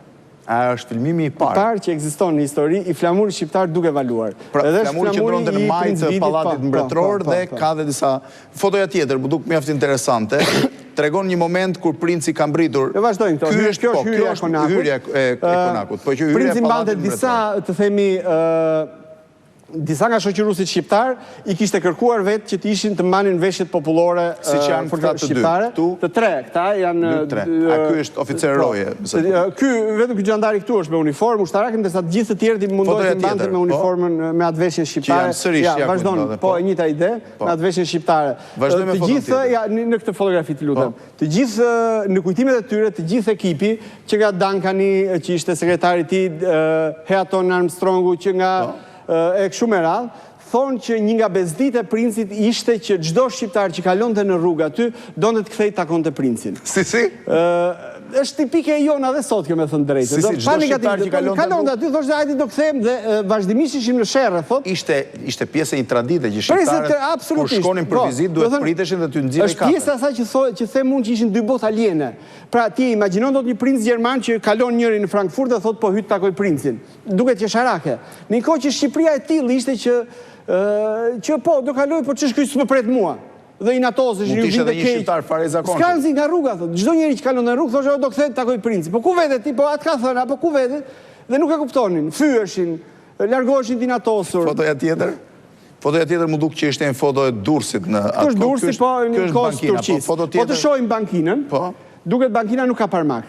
A është filmimi i parë? I parë që ekziston në histori i flamurit shqiptar duke valuar. Pra flamuri që ndronte në majtë të pallatit mbretëror dhe ka dhe disa fotoja tjetër, më duk mjaft interesante. Tregon një moment kur Princi ka mbritur. Vazhdojmë këto. Kjo është hyrja e konakut. Princi mbante disa, të themi, disa nga shoqëruesit shqiptar i kishte kërkuar vetë që të ishin të mbanin veshjet popullore shqiptare. Të tre, këta janë... A ky është oficer roje? Vetëm ky gjandari këtu është me uniformë ushtarake, ndërsa të gjithë të tjerët i mundohen të mbante me uniformën me atë veshjen shqiptare. Ja, vazhdon, po e njëjta ide, me atë veshjen shqiptare. Vazhdojmë me foto tjetër. Në këtë fotografi të lutem. Të gjithë në kujtimet e tyre, të gjithë ekipi, që nga Duncani, që ishte sekretari i tij, Heaton Armstrongu, që nga e kështu me radhë, thonë që një nga bezdit e Princit ishte që çdo shqiptar që kalonte në rrugë aty, donte të kthej takon të Princin. Si? është tipike e jona dhe sot, kjo me thënë drejtë. Si, çdo shqiptar që kalon aty, thoshte hajde do kthejmë dhe vazhdimisht ishim në sherrë, thot. Ishte pjesë e një tradite që shqiptarët kur shkonin për vizitë duhet priteshin dhe ty nxirrej kafe. Është pjesa asaj që them unë që ishin dy botë aliene. Pra ti imagjinon dot një princ gjerman që kalon njëri në Frankfurt dhe thot po hyt takoj princin. Duket qesharake. Në një kohë që Shqipëria e tillë ishte që po do kaloj po ç'është ky s'më pret mua. Dhe i natosë është një vite keq. Shqiptar fare zakonshëm. S'ka zi nga rruga thot. Çdo njeri që kalon në rrugë thoshte do kthehet takoj princin. Po ku vete ti? Po atë ka thënë, apo ku vete? Dhe nuk e kuptonin. Fyeshin, largoheshin ti natosur. Fotoja tjetër më duk që ishte një foto e Durrësit në atë. Kjo është Durrësi, po në kohë Turqisë. Po të shohim bankinën. Po. Duket bankina nuk ka parmak.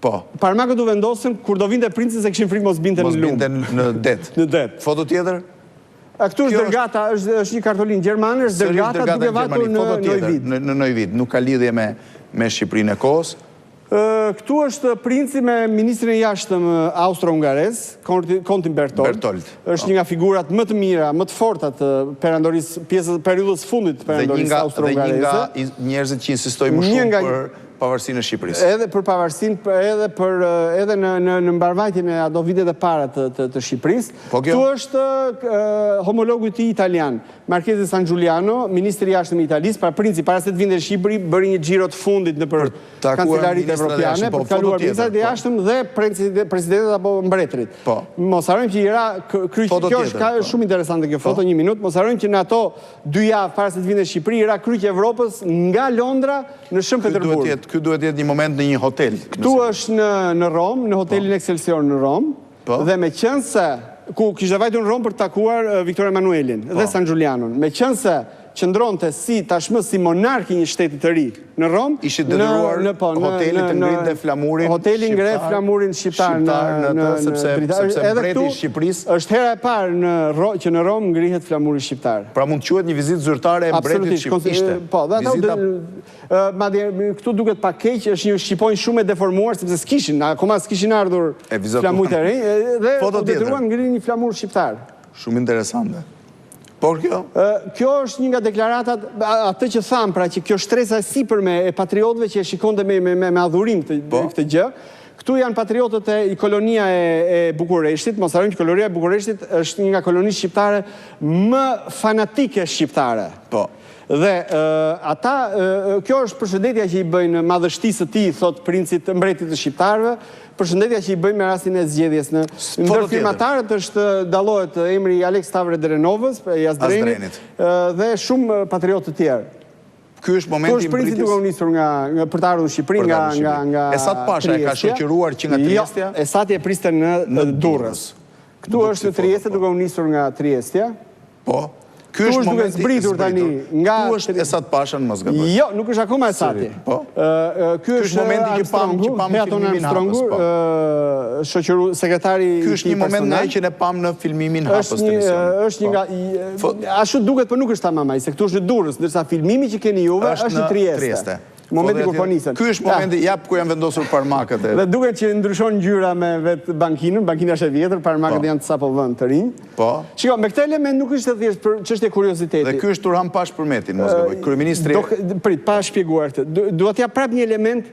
Po. Parmakët u vendosën kur do vinte princi se kishin frikë mos binte në lumë. Mos binte në det. Në det. Foto tjetër? Këtu është dërgata, është një kartolinë gjermane, është dërgata duke vatur në Neuwied. Në Neuwied, nuk ka lidhje me Shqipërinë e kohës. Këtu është princi me ministrin e jashtëm austro-hungarez, kontin Bertolt. Është një nga figurat më të mira, më të forta të perandorisë, periudhës fundit të perandorisë austro-hungareze. Dhe një nga njerëzit që insistojnë më shumë për pavarësinë e Shqipërisë. Edhe për pavarësinë, edhe në mbarvajtjen e ato vitet e para të Shqipërisë. Këtu është homologu i tij italian, Marchese San Giuliano, ministri i jashtëm i Italisë, pra princi para se të vinte në Shqipëri bëri një xhiro të fundit nëpër kancelaritë evropiane për të kaluar ministrat e jashtëm dhe presidentet apo mbretërit. Mos harrojmë që i ra kryqi, kjo është shumë interesante kjo foto, një minutë, mos harrojmë që në ato 2 javë para se të vinte në Shqipëri i ra kryqi Evropës nga Londra në Shën Peterburg. Ky duhet jetë një moment në një hotel. Këtu është në Rom, në hotelin Excelsior në Rom, dhe me qenë se, ku kishte vajtur në Rom për të takuar Viktor Emanuelin dhe San Giulianon, me qenë se qëndronte tashmë si monark i një shteti të ri në Rom, ishi detyruar hoteli të ngrinte flamurin hoteli ngre flamurin shqiptar sepse mbreti i Shqipërisë është hera e parë që në Rom ngrihet flamuri shqiptar. Pra mund të quhet një vizitë zyrtare e mbretit shqiptar. Po, dhe ata këtu duket pak keq, është një shqiponjë shumë e deformuar sepse akoma s'kishin ardhur flamujt e rinj dhe u detyruan ngrihen një flamur shqiptar. Shumë interesante. Por kjo? Kjo është një nga deklaratat, atë që thamë, pra që kjo shtresa e sipërme e patriotëve që e shikonte me adhurim këtë gjë. Këtu janë patriotët e kolonia e Bukureshtit, mos harrojmë që kolonia e Bukureshtit është një nga kolonitë shqiptare më fanatike shqiptare. Po. Dhe ata, kjo është përshëndetja që i bëjnë madhështisë të tij, thot princit mbretit të shqiptarëve, përshëndetja që i bëjmë me rastin e zgjedhjes në ndër firmatarët është dallohet emri Alex Stavre-Drenovës, Jazdrenit, dhe shumë patriotë të tjerë. Ky është momenti i Princi duke u nisur për të ardhur në Shqipëri nga Esat Pasha e ka shoqëruar që nga Triestja? Jo, Esati e priste në Durrës. Këtu është në Trieste duke u nisur nga Triestja. Po. Ky është duke zbritur tani nga është Esat Pasha në Mosgabë. Jo, nuk është akoma Esati. Po. Ky është momenti që pam filmimin hapës. Shoqëru sekretari. Ky është një moment nga që ne pam në filmimin hapës të misionit. Është një nga ashtu duket, por nuk është tamam ai, se këtu është në Durrës, ndërsa filmimi që keni juve është në Trieste. Momenti kur po nisën. Ky është momenti ku janë vendosur parmakët. Dhe duket që ndryshon ngjyra me vetë bankinën, bankina është e vjetër, parmakët janë sapo vënë të rinj. Po. Shiko, me këtë element nuk është thjesht për çështje kurioziteti. Dhe ky është Turhan Pash Përmetin, mos gaboj, kryeministri. Prit, pa shpjeguar këtë. Dua t'ja prap një element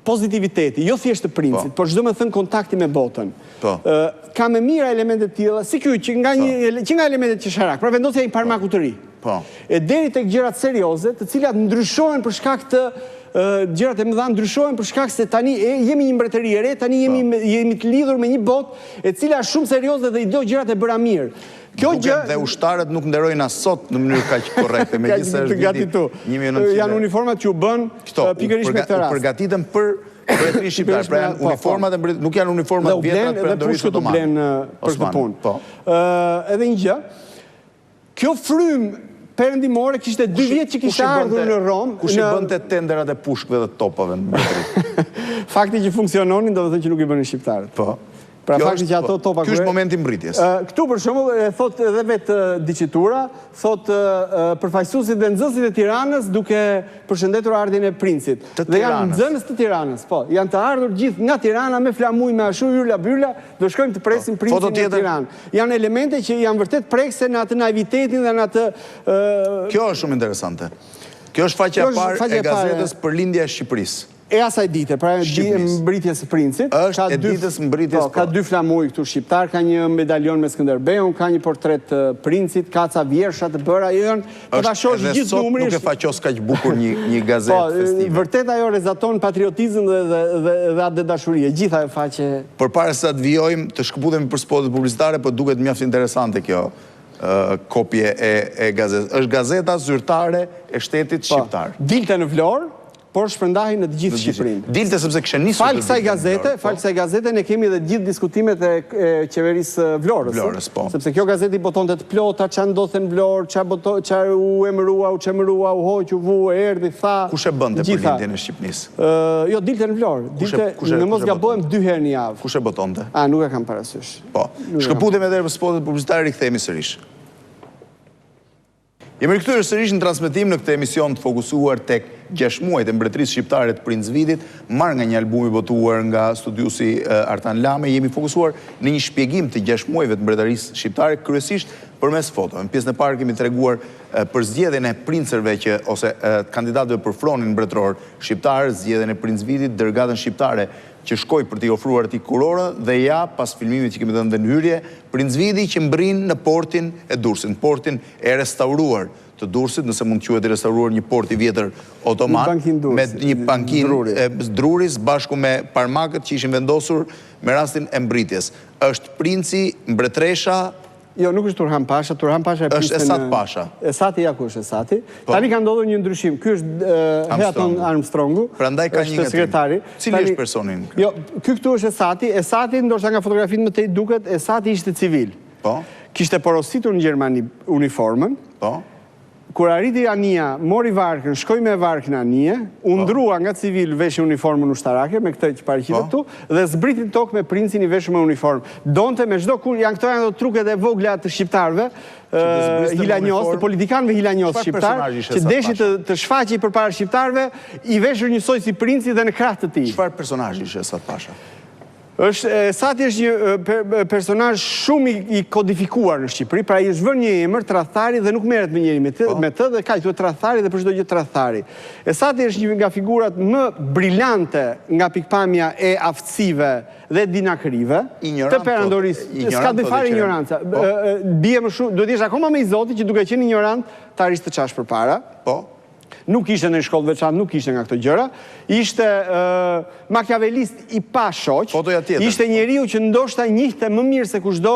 pozitiviteti, jo thjesht të princit, por çdo më thënë kontakti me botën. Ka më mira elemente të tilla, si ky që nga elementet qesharak, pra vendosja i parmaku të ri. E deri tek gjërat serioze, të cilat ndryshojnë për shkak të gjërat e mëdha ndryshojnë për shkak se tani jemi një mbretëri e re, tani jemi të lidhur me një botë e cila është shumë serioze dhe i do gjërat e bëra mirë. Kjo gjë dhe ushtarët nuk nderojnë as sot në mënyrë kaq korrekte, megjithëse është viti 1900. Janë uniformat që u bën pikërisht me këtë rast. Përgatiten për mbretërinë shqiptare, pra janë uniformat e mbretërisë, nuk janë uniformat vjetra të perandorisë otomane. Dhe pushkët u blen për këtë punë. Edhe një gjë, kjo frymë perëndimore kishte 2 vjet që kishte ardhur në Rom. Kush i bënte tenderat e pushkëve dhe topave në mbretëri? Fakti që funksiononin do të thotë që nuk i bënin shqiptarët. Po. Pra fakti që ato topa ky është momenti i mbritjes. Këtu për shembull thot edhe vetë dicitura, thot përfaqësuesit dhe nxënësit e Tiranës duke përshëndetur ardhjen e princit. Dhe janë nxënës të Tiranës, po, janë të ardhur gjithë nga Tirana me flamuj, me ashtu hyrla byrla, do shkojmë të presim princin në Tiranë. Janë elemente që janë vërtet prekse në atë naivitetin dhe në atë Kjo është shumë interesante. Kjo është faqja e parë e gazetës Përlindja e Shqipërisë. E asaj dite, pra mbritjes së Princit. Është e ditës mbritjes. Ka 2 flamuj këtu shqiptar, ka një medaljon me Skënderbeun, ka një portret të Princit, ka ca vjersha të bëra janë. Po ta shohësh gjithë numrin. Nuk e faqos kaq bukur një gazetë festive. Vërtet ajo rezaton patriotizëm dhe atë dashuri. Gjitha e faqe. Përpara se të vijojmë të shkëputemi për spotet publicitare, po duket mjaft interesante kjo kopje e gazetës. Është gazeta zyrtare e shtetit shqiptar. Dilte në Vlorë, por shpërndahin në të gjithë Shqipërinë. Dilte sepse kishte nisur. Falë kësaj gazete ne kemi edhe gjithë diskutimet e qeverisë Vlorës. Vlorës, po. Sepse kjo gazeti botonte të plota, çfarë ndodhte në Vlorë, çfarë u emërua, u çemërua, u hoq, u vu, erdhi, tha. Kush e bënte për lindjen e Shqipënisë? Jo, dilte në Vlorë. Dilte, në mos gabohem 2 herë në javë. Kush e botonte? Nuk e kam parasysh. Po. Shkëputemi edhe për spotet publicitare, rikthehemi sërish. Jemi rikthyer sërish në transmetim në këtë emision të fokusuar tek 6 muajt e mbretërisë shqiptare të Princ Vidit, marrë nga një album i botuar nga studiusi Artan Lame. Jemi fokusuar në një shpjegim të 6 muajve të mbretërisë shqiptare, kryesisht përmes fotove. Në pjesën e parë kemi treguar për zgjedhjen e princerve ose kandidatëve për fronin mbretëror shqiptar, zgjedhjen e Princ Vidit, dërgatën shqiptare që shkoi për t'i ofruar atij kurorë dhe ja pas filmimit që kemi dhënë në hyrje, Princ Vidi që mbrin në portin e Durrësit, portin e restauruar të Durrësit, nëse mund të quhet i restauruar një port i vjetër otoman, me një bankinë Durrës bashku me parmakët që ishin vendosur me rastin e mbritjes. Është Princi, mbretresha. Jo, nuk është Turhan Pasha e është Esat Pasha. Esati, ja ku është Esati. Tani ka ndodhur një ndryshim. Ky është Artan Armstrongu. Prandaj ka një sekretari. Cili është personin? Jo, ky këtu është Esati. Esati, ndoshta nga fotografitë më tej duket, Esati ishte civil. Po. Kishte porositur në Gjermani uniformën. Po. Kur arriti Ania, mori varkën, shkoi me varkën Anie, u ndrua nga civil veshi uniformën ushtarake, me këtë që paraqitet këtu, dhe zbriti tokë me Princin i veshur me uniformë. Donte me çdo kur janë këto truket e vogla të shqiptarëve, hilanjos, të politikanëve hilanjos shqiptar, që deshi të shfaqej përpara shqiptarëve, i veshur njësoj si Princi dhe në krah të tij. Çfarë personazhi ishte Esat Pasha? Esati është një personazh shumë i kodifikuar në Shqipëri, pra i është vënë një emër tradhtari dhe nuk merret me njëri me të dhe kaq thuhet tradhtari dhe për çdo gjë tradhtari. Esati është një nga figurat më brillante nga pikpamja e aftësive dhe dinakërive të perandorisë. S'ka të fare ignoranca. Bie më shumë, duhet të jesh akoma me i Zoti që duke qenë ignorant ta arish të çash përpara. Po. Nuk ishte në shkollë veçantë, nuk ishte nga këto gjëra. Ishte makiavelist i pa shoq. Ishte njeriu që ndoshta njihte më mirë se kushdo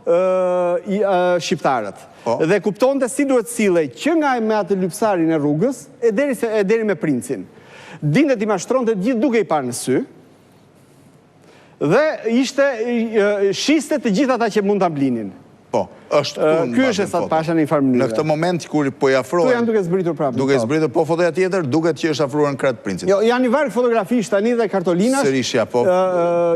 shqiptarët. Dhe kuptonte si duhet sillej që nga me atë lypsarin e rrugës e deri me Princin. Dinte t'i mashtronte gjithë duke i parë në sy. Dhe shiste të gjithë ata që mund ta blinin. Po, është ky është Esat Pasha në një farë mënyrë. Në këtë moment kur po i afrohen. Këto janë duke zbritur prapë. Duke zbritur, po fotoja tjetër duket që është afruar në krah të Princit. Jo, janë një varg fotografish tani dhe kartolinash. Sërishja, po.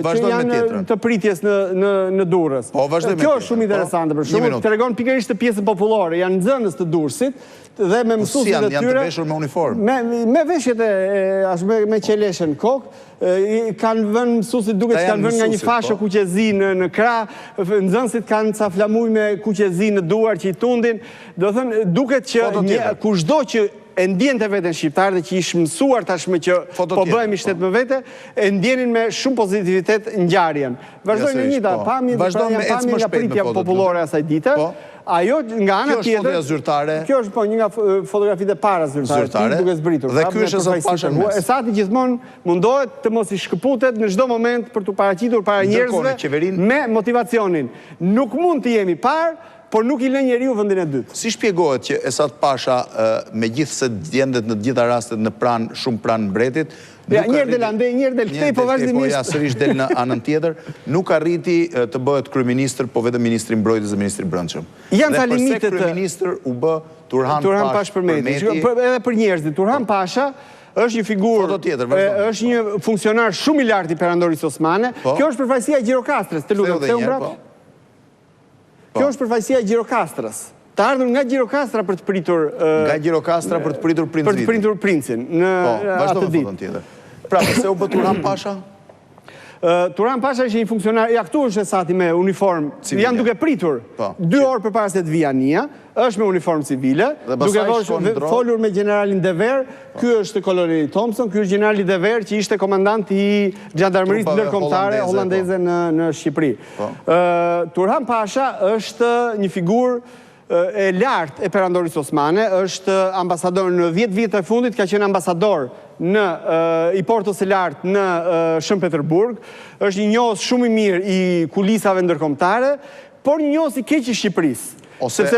Që janë të pritjes në Durrës. Po, vazhdojmë me tjetrën. Kjo është shumë interesante për shkak tregon pikërisht të pjesën popullore, janë nxënës të Durrësit dhe me mësuesit e tyre. Janë të veshur me uniformë. Me veshjet me qeleshën kokë. Kanë vënë mësuesit duket që kanë vënë nga një fashë kuqezi në krah, nxënësit kanë ca flamuj me kuqezi në duar që i tundin. Do thënë duket që kushdo që e ndjente veten shqiptar dhe që ishë mësuar tashmë që po bëhemi shtet me vete, e ndjenin me shumë pozitivitet ngjarjen. Vazhdojnë në njëta pamje nga pritja popullore asaj dite. Ajo nga ana tjetër. Kjo është fotoja zyrtare. Kjo është po një nga fotografitë e para zyrtare, duke zbritur. Dhe ky është Esat Pasha në mes. Esati gjithmonë mundohet të mos i shkëputet në çdo moment për të paraqitur para njerëzve me motivacionin. Nuk mund të jemi parë, por nuk i lë njeriu vendin e dytë. Si shpjegohet që Esat Pasha, megjithëse gjendet në të gjitha rastet në shumë pranë mbretit, njërë del andej, njërë del këtej, po vazhdimisht. Po ja sërish del në anën tjetër, nuk arriti të bëhet kryeministër, po vetëm ministri i mbrojtjes dhe ministri i brendshëm. Janë ca limitet. Dhe përse kryeministër u bë Turhan Pashpërmeti. Edhe për njerëzit, Turhan Pasha është një figurë, është një funksionar shumë i lartë i perandorisë osmane. Kjo është përfaqësia e Gjirokastrës, të lutem. Kjo është përfaqësia e Gjirokastrës. Të ardhur nga Gjirokastra për të pritur... Nga Gjirokastra për të pritur Princ Vidit. Për të pritur Princin në atë ditë. Pra, pëse u bë Turhan Pasha? Turan Pasha ishte një funksionar, ja këtu është Esati me uniform, janë duke pritur 2 orë përpara se të vija nia, është me uniform civile, duke folur me generalin Dever, ky është koloneli Thompson, ky është generali Dever që ishte komandant i gjandarmerisë ndërkombëtare hollandeze në Shqipëri. Turan Pasha është një figurë e lartë e perandorisë osmane, është ambasador në 10 vjet e fundit, ka qenë ambasador i portës së lartë në Shën Peterburg, është një njohës shumë i mirë i kulisave ndërkombëtare, por një njohës i keq i Shqipërisë. Ose mos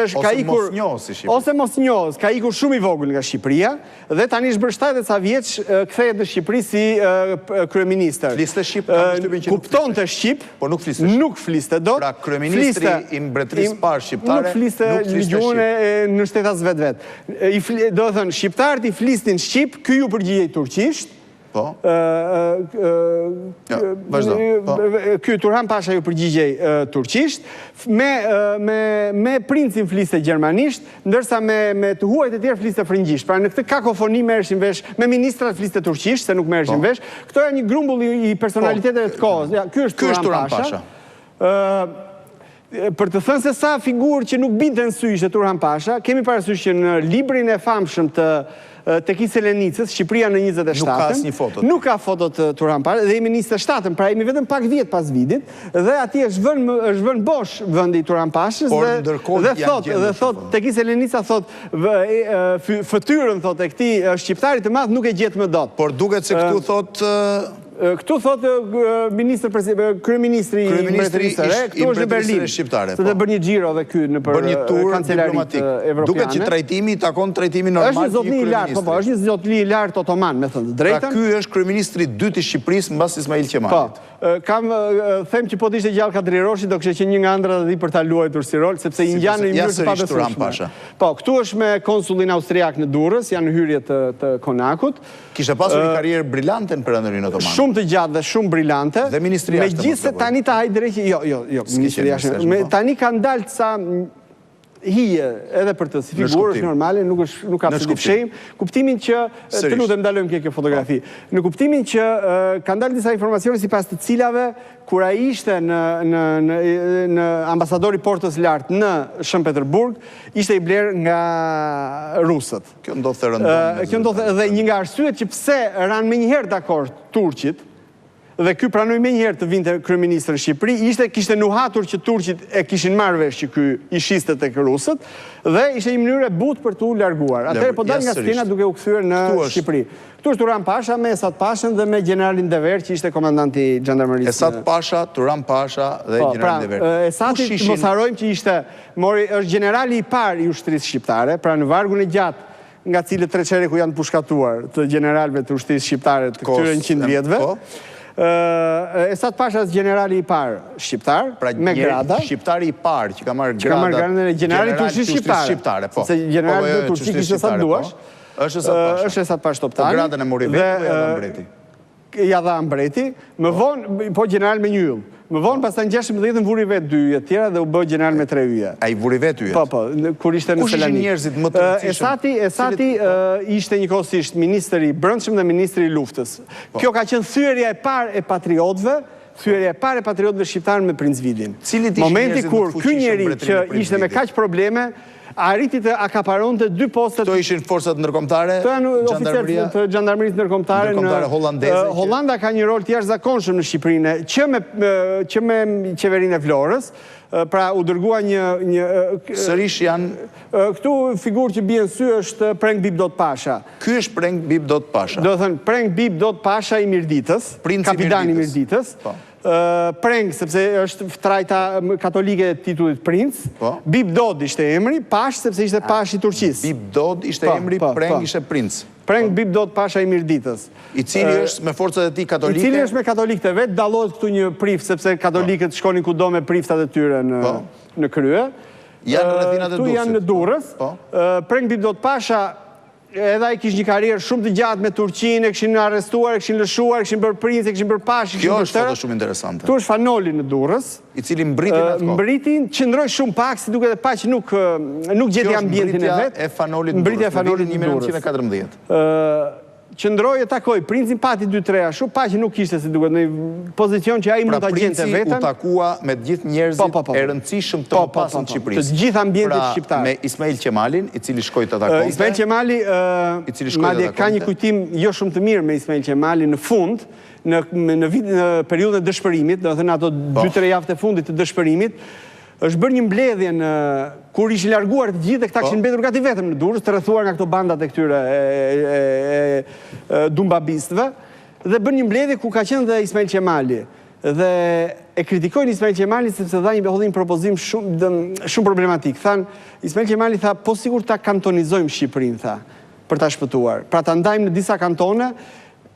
njohës i Shqipërisë. Ose mos njohës, ka ikur shumë i vogël nga Shqipëria, dhe tani është bërë 70 ca vjeç kthehet në Shqipëri si kryeministër. Fliste shqip, kam shtypjen që kuptonte shqip, por nuk fliste shqip. Nuk fliste dot. Pra kryeministri i mbretërisë parë shqiptare nuk fliste gjuhën në shtetas vetvete. Do të thënë, shqiptarët i flisnin shqip, ky ju përgjigjej turqisht. Po. Ky Turhan Pasha ju përgjigjej turqisht, me princin fliste gjermanisht, ndërsa me të huajt e tjerë fliste frëngjisht. Pra në këtë kakofoni merreshin vesh, me ministrat fliste turqisht, se nuk merreshin vesh. Këto janë një grumbull i personaliteteve të kohës. Ky është Turhan Pasha. Për të thënë se sa figurë që nuk binte në sy ishte Turhan Pasha, kemi parasysh që në librin e famshëm të Teki Selenicës, Shqipëria në 27-ën, nuk ka foto të Turhan Pasha, dhe jemi në 27-ën, pra jemi vetëm pak vjet pas Vidit, dhe atje është vënë bosh vendi i Turhan Pashës, dhe thot, Teki Selenica thot, fytyrën thot e këtij shqiptarit të madh nuk e gjet më dot. Por duket se këtu thot Këtu thotë kryeministri i Mbretërisë, këtu është në Berlin. Se të bërë një xhiro dhe ky në kancelarit evropiane. Duket që trajtimi takon trajtimi normal. Është një zotëri i lartë, po, është një zotëri i lartë otoman, me thënë të drejtën. Pra ky është kryeministri i dytë i Shqipërisë mbas Ismail Qemalit. Them që po të ishte gjallë Kadri Roshi, do kishte qenë një nga ëndrat e tij për ta luajtur si rol, sepse i ngjan në një mënyrë të pabesueshme. Po, këtu është me konsullin austriak në Durrës, janë në hyrje të konakut. Kishte pasur një karrierë brillante në perandorinë otomane. Shumë të gjatë dhe shumë brillante. Dhe ministri jashtë. Megjithëse tani ta haj drejt, jo, ministri jashtë. Tani kanë dalë ca hije edhe për të si figurë është normale, nuk ka pse të fshejmë. Kuptimin që, të lutem ndalojmë kjo fotografi, në kuptimin që kanë dalë disa informacione sipas të cilave kur ai ishte në ambasadori portës lartë në Shën Peterburg, ishte i blerë nga rusët. Kjo ndodhte rëndom. Kjo ndodhte dhe një nga arsyet që pse ranë menjëherë dakord turqit, dhe ky pranoi menjëherë të vinte kryeministër në Shqipëri, kishte nuhatur që turqit e kishin marrë vesh që ky ishiste tek rusët, dhe ishte një mënyrë e butë për t'u larguar. Atëherë po dal nga Stina duke u kthyer në Shqipëri. Këtu është Turhan Pasha me Esat Pashën dhe me generalin Dever që ishte komandanti i gjandarmerisë. Esat Pasha, Turhan Pasha dhe generalin Dever. Esati mos harrojmë që është generali i parë i ushtrisë shqiptare, pra në vargun e gjatë nga cilët Treçereku janë pushkatuar të generalëve të ushtrisë shqiptare të këtyre 100 vjetëve. Esat Pasha është generali i parë shqiptar, me grada. Shqiptari i parë që ka marrë grada. Generali të ushtrisë shqiptare. Se generali të Turqisë ishte sa duash. Është Esat Pasha Toptani. Po gradën e mori vetë, ja dha Mbreti. Ja dha Mbreti. Më vonë, po general me 1 yll. Më vonë, pastaj në 16 vuri vetë 2 yjet tjera dhe u bë general me 3 yje. Ai vuri vetë yjet? Po, kur ishte në Selanik. Kush ishin njerëzit më të rëndësishëm? Esati ishte njëkohësisht ministri i brendshëm dhe ministri i luftës. Kjo ka qenë thyerja e parë e patriotëve, shqiptarë me Princ Vidin. Momenti kur ky njeri që ishte me kaq probleme, arriti të akaparonte 2 postet. Këto ishin forcat ndërkombëtare, oficerë të gjandarmerisë ndërkombëtare holandeze. Hollanda ka një rol të jashtëzakonshëm në Shqipërinë, që me qeverinë e Florës, pra u dërgua një... Sërish janë... Këtu figurë që bie në sy është Princ Vidit Pasha. Ky është Princ Vidit Pasha. Do thënë Princ Vidit Pasha i Mirditës, kapitani i Mirditës. Prenk, sepse është trajta katolike e titullit Princ. Bib Dod ishte emri, Pash, sepse ishte Pash i Turqisë. Bib Dod ishte emri, Prenk ishte Princ. Prenk Bib Dod Pasha i Mirditës. I cili është me forcat e tij katolike. I cili është me katolikët e vet, dallohet këtu një prif, sepse katolikët shkonin kudo me priftat e tyre në krye. Janë rrethinat e Durrësit. Tu janë në Durrës. Prenk Bib Dod Pasha edhe ai kishte një karrierë shumë të gjatë me Turqinë, e kishin arrestuar, e kishin lëshuar, e kishin bërë princ, e kishin bërë pash. Kjo është foto shumë interesante. Ktu është Fanoli në Durrës, i cili mbriti në atë kohë. Mbritin qëndroi shumë pak, si duket e pa që nuk gjeti ambientin e vet. Mbritja e Fanolit në Durrës, në vitin 1914. qëndroi e takoi princin, pati 2-3 ashtu, pa që nuk ishte si duket në pozicion që ai mund ta gjente veten. Pra Princi u takua me të gjithë njerëzit e rëndësishëm të mëpasëm të Shqipërisë. Të gjithë ambientit shqiptar. Me Ismail Qemalin, i cili shkoi të takonte. Ismail Qemali, madje ka një kujtim jo shumë të mirë me Ismail Qemalin në fund, në periudhën e dëshpërimit, do të thënë ato 2-3 javët e fundit të dëshpërimit, është bërë një mbledhje kur ishin larguar të gjithë dhe këta kishin mbetur gati vetëm në Durrës, të rrethuar nga këto bandat e këtyre dumbabistëve, dhe bërë një mbledhje ku ka qenë dhe Ismail Qemali. Dhe e kritikojnë Ismail Qemali sepse dha një propozim shumë problematik. Than, Ismail Qemali tha, po sigur ta kantonizojmë Shqipërinë, tha, për ta shpëtuar. Pra ta ndajmë në disa kantone,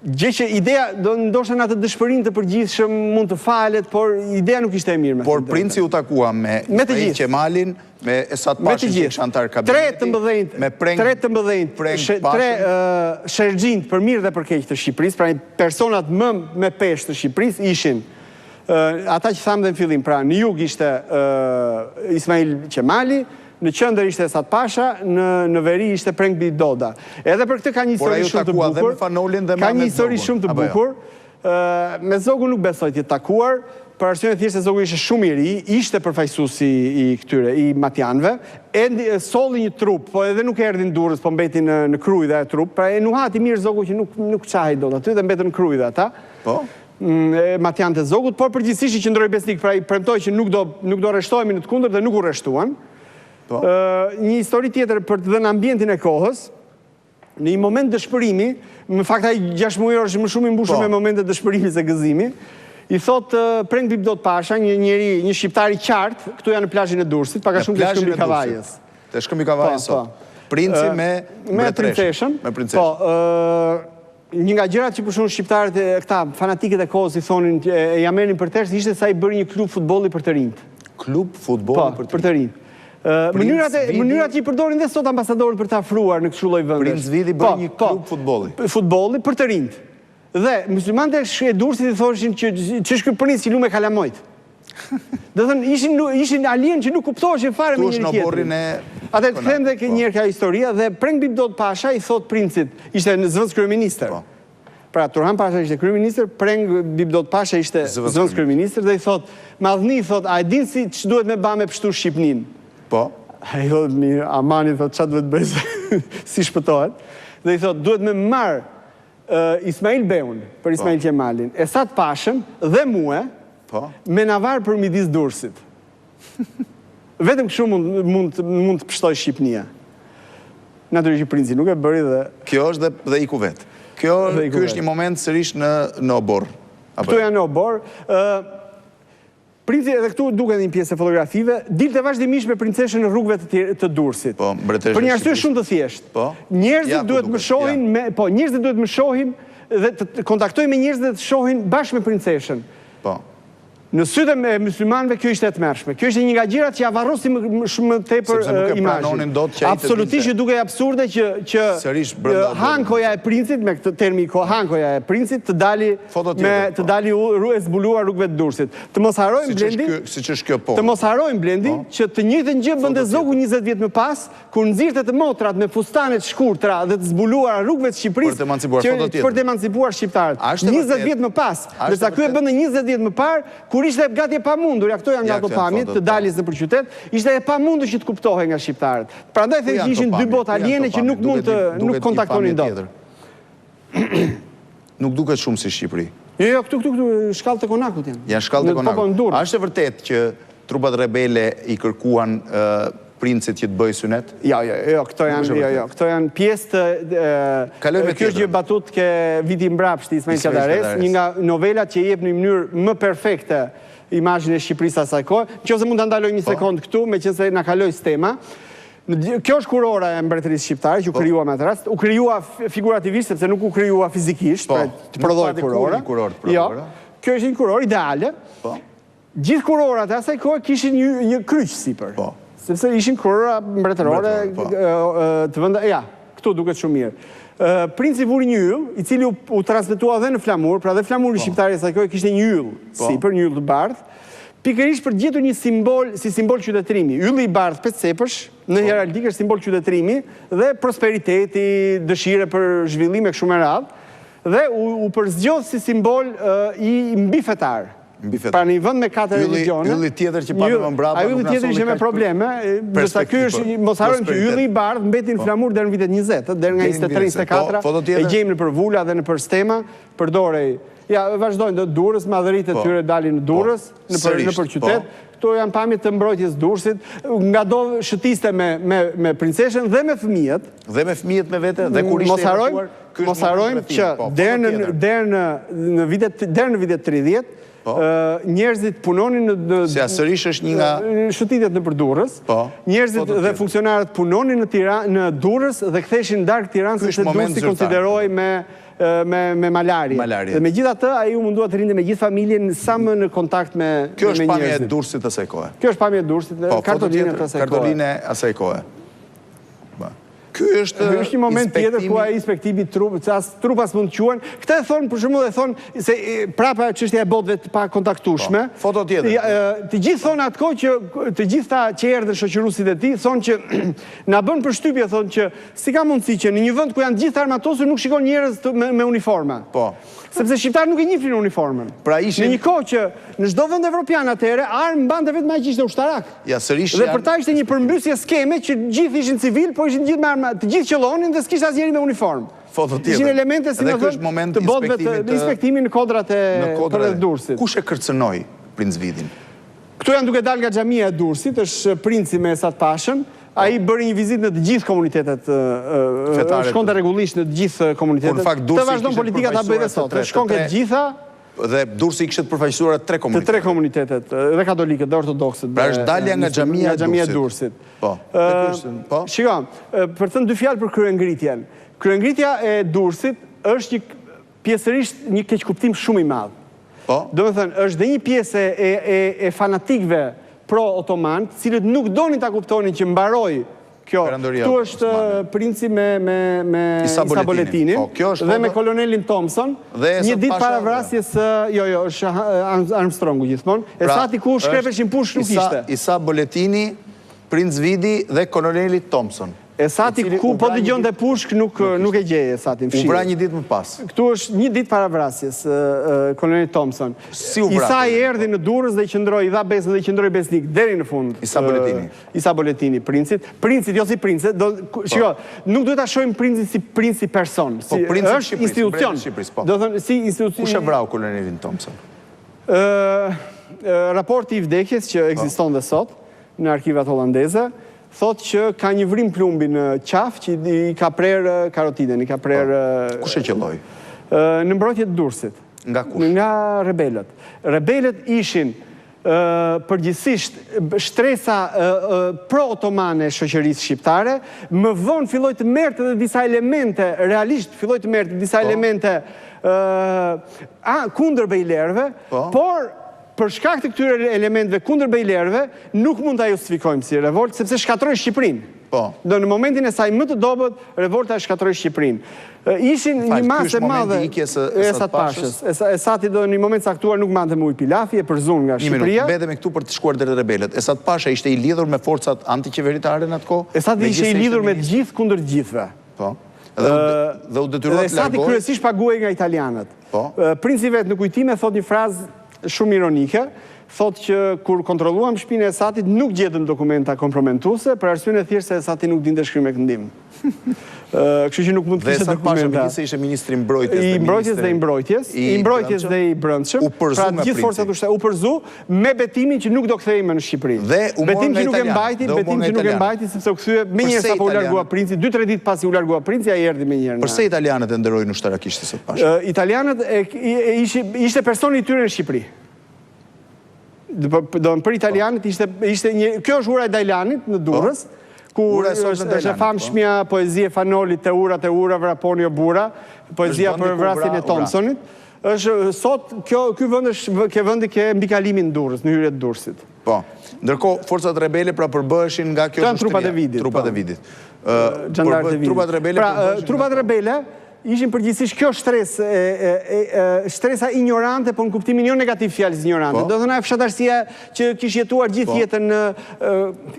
gjë që ideja, ndoshta në atë dëshpërinë të përgjithshëm mund të falet, por ideja nuk ishte e mirë. Por Princi u takua me Ismail Qemalin, me Esat Pashin që isha antar kabineti, me Prenc Vidit, tre shërgjinjt për mirë dhe për keq të Shqipërisë, pra personat më me peshë të Shqipërisë ishin ata që thamë dhe në fillim, pra në jug ishte Ismail Qemali, në qendër ishte Esat Pasha, në veri ishte Princ Vidit. Edhe për këtë ka një histori shumë të bukur. Ka një histori shumë të bukur. Me Zogu nuk besoj të takuar, për arsye thjesht se Zogu ishte shumë i ri, ishte përfaqësuesi i këtyre, i matjanëve, solli një trup, po edhe nuk erdhi në Durrës, po mbeti në krujë e trup, pra e nuhati mirë Zogu që nuk çahej dot aty dhe mbetën në krujë ata. Po. Matjanët e Zogut, por përgjithsisht i qëndroi besnik, pra i premtoi që nuk do rreshtohemi në të kundërt dhe nuk u rreshtuan. Një histori tjetër për të dhënë ambientin e kohës, në një moment dëshpërimi, në fakt ai 6 muaj është më shumë i mbushur me momente dëshpërimi se gëzimi, i thot Princ Vidit Pasha, një shqiptar i qartë, këtu janë në plazhin e Durrësit, pak a shumë të shkëmbi Kavajës. Të shkëmbi Kavajës sot. Princi me princeshën. Po, një nga gjërat që përshun shqiptarët e këta fanatikët e kohës i thonin, ja merrnin për tërë, ishte sa i bërë një klub futbolli për të rinjt. Klub futbolli për të rinjt. Mënyrat që i përdorin dhe sot ambasadorët për të afruar në kështu lloj vendesh. Princ Vidi bërë një klub futbolli. Futbolli për të rinjt. Dhe muslimanët e Durrësit i thoshin që ç'është ky princ që lume kalamojt. Do thënë ishin alien që nuk kuptoheshin fare me njëri tjetrin. Atë të them dhe një herë ka historia dhe Princ Vidit Pasha i thot princit, ishte në zëvendës kryeministër. Pra Turhan Pasha ishte kryeministër, Princ Vidit Pasha ishte zëvendës kryeministër dhe i thot, madhni thot, a e din si ç'duhet me bë me pështu Shqipërinë? Po. A i thot, mirë, amani, thot, qa duhet bëjë, si shpëtohet. Dhe i thot, duhet me marë Ismail Beun, për Ismail Qemalin, Esat Pashën dhe mua, me navarë për midis Durrësit. Vetëm kështu mund të pështoj Shqipënia. Natyrisht që Princi nuk e bëri dhe... Kjo është dhe iku vetë. Kjo është një moment sërish në obor. Këtu janë në obor. Princi edhe këtu duket një pjesë e fotografive, dilte vazhdimisht me princeshën në rrugëve të Durrësit. Për një arsye shumë të thjeshtë. Njerëzit duhet më shohin dhe të kontaktojnë me njerëzit dhe të shohin bashkë me princeshën. Në sytë e muslimanëve kjo ishte e tmerrshme. Kjo ishte një nga gjërat që ja varrosi më tepër imazhin. Absolutisht duke absurde që hankoja e princit, me këtë termi hankoja e princit, të dali e zbuluar rrugëve të Durrësit. Të mos harrojmë Blendi që të njëjtën gjë bënte Zogu 20 vjet më pas, kur nxirrte të motrat me fustane të shkurtra dhe të zbuluara rrugëve të Shqipërisë për të emancipuar shqiptarët. 20 vjet më pas, ndërsa ky e bënte 20 vjet më parë, kur ishte gati e pamundur, ja këto janë nga ato pamjet të dalis në qytet, ishte e pamundur që të kuptohej nga shqiptarët. Prandaj the që ishin dy botë aliene që nuk kontaktonin dot. Nuk duket shumë si Shqipëri. Jo, këtu shkallët e konakut janë. Janë shkallët e konakut. A është e vërtet që trupat rebele i kërkuan Princit që të bëjë synet? Jo, këto janë pjesë të... Kjo është gjë batut ke Viti Mbrapshti, Ismail Qadares, një nga novelat që jep në mënyrë më perfekte imazhin e Shqipërisë asaj kohe. Nëse mund ta ndaloj një sekond këtu, meqense na kaloj tema. Kjo është kurora e mbretërisë shqiptare që u krijua me atë rast. U krijua figurativisht sepse nuk u krijua fizikisht, pra të prodhoi kurora. Jo, kjo është një kurorë ideale. Gjithë kurorat e asaj kohe kishin një kryq sipër. Sepse ishin kurora mbretërore të vende... Ja, këtu duket shumë mirë. Princi vuri një yll, i cili u transmetua dhe në flamur, pra dhe flamuri shqiptari e asaj kohe kishte një yll sipër, një yll të bardhë. pikërisht për gjetur një simbol, si simbol qytetërimi. Ylli i bardhë 5 cepësh, në heraldikë është simbol qytetërimi dhe prosperiteti, dëshire për zhvillim e kështu me radhë, dhe u përzgjodh si simbol i mbifetar. Pra një vend me 4 religione. Ylli tjetër që pamë më mbrapa. A ylli tjetër që me probleme, dërsa ky është, mos harrojmë që ylli i bardhë mbeti në flamur deri në vitet 20, deri nga 23-24, e gjejmë në për vula dhe në për stema, përdorej. Ja, vazhdojnë dhe Durrës, madhëritë e tyre dalin në Durrës, në për qytet. Këto janë pamjet të mbrojtjes Durrësit, nga do shëtiste me princeshën dhe me fëmijët. Dhe me fëmijët me vete, dhe kur ishte evakuuar. Mos harrojmë që deri në vitet 30, njerëzit punonin në... Se asërish është një nga... Shëtitjet në për Durrës. Njerëzit dhe funksionarët punonin në Durrës dhe ktheshin darkë Tiranës se Durrësi konsideroj me malarie. Dhe me gjitha të, a ju mundua të rinde me gjithë familjen sa më në kontakt me njerëzit. Kjo është pamje e Durrësit të asaj kohe. Kjo është pamje e Durrësit, kartoline të asaj kohe. Kartoline asaj kohe. Ky është një moment tjetër ku ai inspektimi trupas mund të quhen. Këtë e thonë, për shembull, e thonë se prapa çështja e botëve të pakontaktueshme. Foto tjetër. Të gjithë thonë atko që të gjitha që erdhën shoqëruesit e tij thonë që na bën përshtypje, thonë që si ka mundësi që në një vend ku janë të gjithë armatosur nuk shikon njerëz me uniforma. Po. Sepse shqiptarët nuk e njihnin uniformën. Pra ishin në një kohë që në çdo vend evropian atëherë armë mbante vetëm ai që ishte ushtarak. Ja sërish. Dhe për ta ishte një përmbysje skeme që gjithë ishin civil, po ishin gjithë me armë, të gjithë qellonin dhe s'kishte asnjëri me uniformë. Foto tjetër. Ishin elemente si më thënë të botëve të inspektimin në kodrat e Durrësit. Kush e kërcënoi Princ Vidin? Këtu janë duke dalë nga xhamia e Durrësit, është Princi me Esat Pashën. Ai bëri një vizitë në të gjithë komunitetet, shkonte rregullisht në të gjithë komunitetet. Të vazhdon politika ta bëjë sot. Shkon ke të gjitha. Dhe Durrësi kishte të përfaqësuara 3 komunitete. Të 3 komunitetet, dhe katolikët, dhe ortodoksët. Pra është dalja nga xhamia e Durrësit. Po. Shikoj, për të thënë dy fjalë për kryengritjen. Kryengritja e Durrësit është pjesërisht një keqkuptim shumë i madh. Po. Domethënë, është dhe një pjesë e fanatikëve pro-otoman, cilët nuk donin ta kuptonin që mbaroi kjo. Këtu është Princi me Isa Boletinin dhe me kolonelin Thompson. Një ditë para vrasjes, jo, është Armstrongu gjithmonë. Esati ku shkrepeshin pushk nuk ishte. Isa Boletini, Princ Vidi dhe koloneli Thompson. Esati ku po dëgjonte pushk nuk e gjeje Esatin fshi. U vra një ditë më pas. Këtu është një ditë para vrasjes, koloneli Thompson. Isa i erdhi në Durrës dhe i qëndroi, i dha besën dhe i qëndroi besnik deri në fund. Isa Boletini, Princit. Princit, jo si Princit, shiko, nuk duhet ta shohim Princit si Princi person. Është institucion. Do thënë si institucion. Kush e vrau kolonelin Thompson? Raporti i vdekjes që ekziston dhe sot në arkivat hollandeze thot që ka një vrim plumbi në qafë që i ka prerë karotiden, i ka prerë... Kush e qelloi? Në mbrojtje të Durrësit. Nga kush? Nga rebelët. Rebelët ishin përgjithsisht shtresa pro-otomane shoqërisë shqiptare, më vonë filloi të merrte edhe disa elemente, realisht filloi të merrte disa elemente kundër bejlerëve, por për shkak të këtyre elementeve kundër bejlerëve, nuk mund ta justifikojmë si revoltë, sepse shkatroi Shqipërinë. Do në momentin e saj më të dobët, revolta shkatroi Shqipërinë. Ishin një masë e madhe e Esat Pashës. Esati do në një moment caktuar nuk mante me ujë pilafi, e përzun nga Shqipëria. Një minutë, mbetemi këtu për të shkuar deri te rebelët. Esat Pasha ishte i lidhur me forcat antiqeveritare në atë kohë? Esati ishte i lidhur me të gjithë kundër të gjithëve. Po. Dhe u detyroi të largohej. Esati kryesisht paguhej nga italianët. Po. Princi vet në kujtime thot një frazë shumë ironike, thot që kur kontrolluam shtëpinë e Esatit nuk gjetëm dokumenta komprometuese, për arsyeën e thjeshtë se Esati nuk dinte shkrim e këndim. Kështu që nuk mund të kishte dokumenta. Dhe Esat ishte ministri i mbrojtjes. I mbrojtjes dhe i mbrojtjes, i mbrojtjes dhe i brendshëm. Pra gjithë forcat u përzu me betimin që nuk do kthehej në Shqipëri. Betim që nuk e mbajti, betim që nuk e mbajti sepse u kthye menjëherë sapo u largua Princi, 2-3 ditë pasi u largua Princi, ai erdhi menjëherë. Përse italianët e nderojnë ushtarakisht Esat Pasha? Italianët ishte personi i tyre në Shqipëri. Për italianët ishte një... Kjo është ura e Dajlanit në Durrës, ku është e famshmja poezie Fanolit, te ura vraponi o bura, poezia për vrasjen e Thompsonit. Sot, ky vendi ke mbikalimin Durrës, në hyrje të Durrësit. Po. Ndërkohë, forcat rebele pra përbëheshin nga kjo ushtria. Trupat e Vidit. Trupat e Vidit. Trupat rebele ishin përgjithsisht kjo shtresa ignorante, po në kuptimin jo negativ fjalës ignorante. Do thënë ajo fshatarësia që kishte jetuar gjithë jetën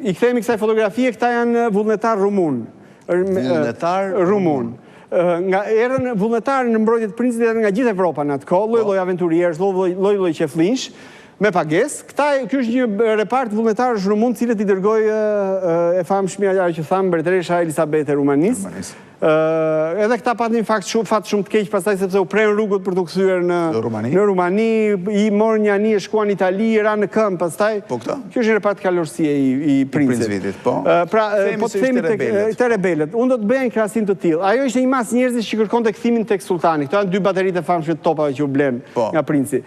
i kthehemi kësaj fotografie, këta janë vullnetar rumun. Vullnetar rumun. Nga erën vullnetarë në mbrojtje të Princit nga gjithë Evropa në atë kohë, lloj-lloj aventurierësh, lloj-lloj qeflinj, me pagesë. Ky është një repart vullnetarësh rumun, cilët i dërgoi e famshme ajo që thamë mbretëresha Elisabete e Rumanisë. Edhe këta patnin fat shumë të keq, pastaj sepse u prejnë rrugët për të kthyer në Rumani, i morën një anije, shkuan në Itali, ra në këmbë, pastaj. Po këta? Kjo është një repart kalorësie i Princit. Princ Vidit, po. Pra, po të themi te rebelët. Unë do të bëja një krahasim të tillë. Ajo ishte një masë njerëzish që kërkonte kthimin tek sultani. Këto janë dy bateritë e famshme të topave që u blen nga Princi.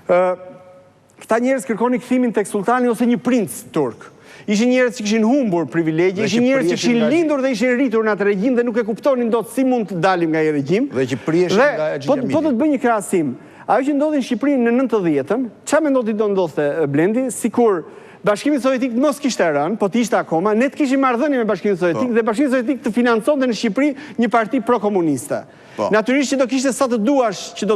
Këta njerëz kërkonin kthimin tek sultani ose një princ turk. Ishin njerëz që kishin humbur privilegje, ishin njerëz që kishin lindur dhe ishin rritur në atë regjim dhe nuk e kuptonin dot si mund të dalim nga ai regjim. Dhe që priheshin nga xhiruara. Po do të bëj një krahasim. Ajo që ndodhi në Shqipërinë në 90-ën, çfarë mendon ti do ndodhte Blendi, sikur Bashkimi Sovjetik mos kishte rënë, po të ishte akoma, ne të kishim marrëdhënie me Bashkimin Sovjetik dhe Bashkimi Sovjetik të financonte në Shqipëri një parti pro-komuniste. Natyrisht që do kishte sa të duash që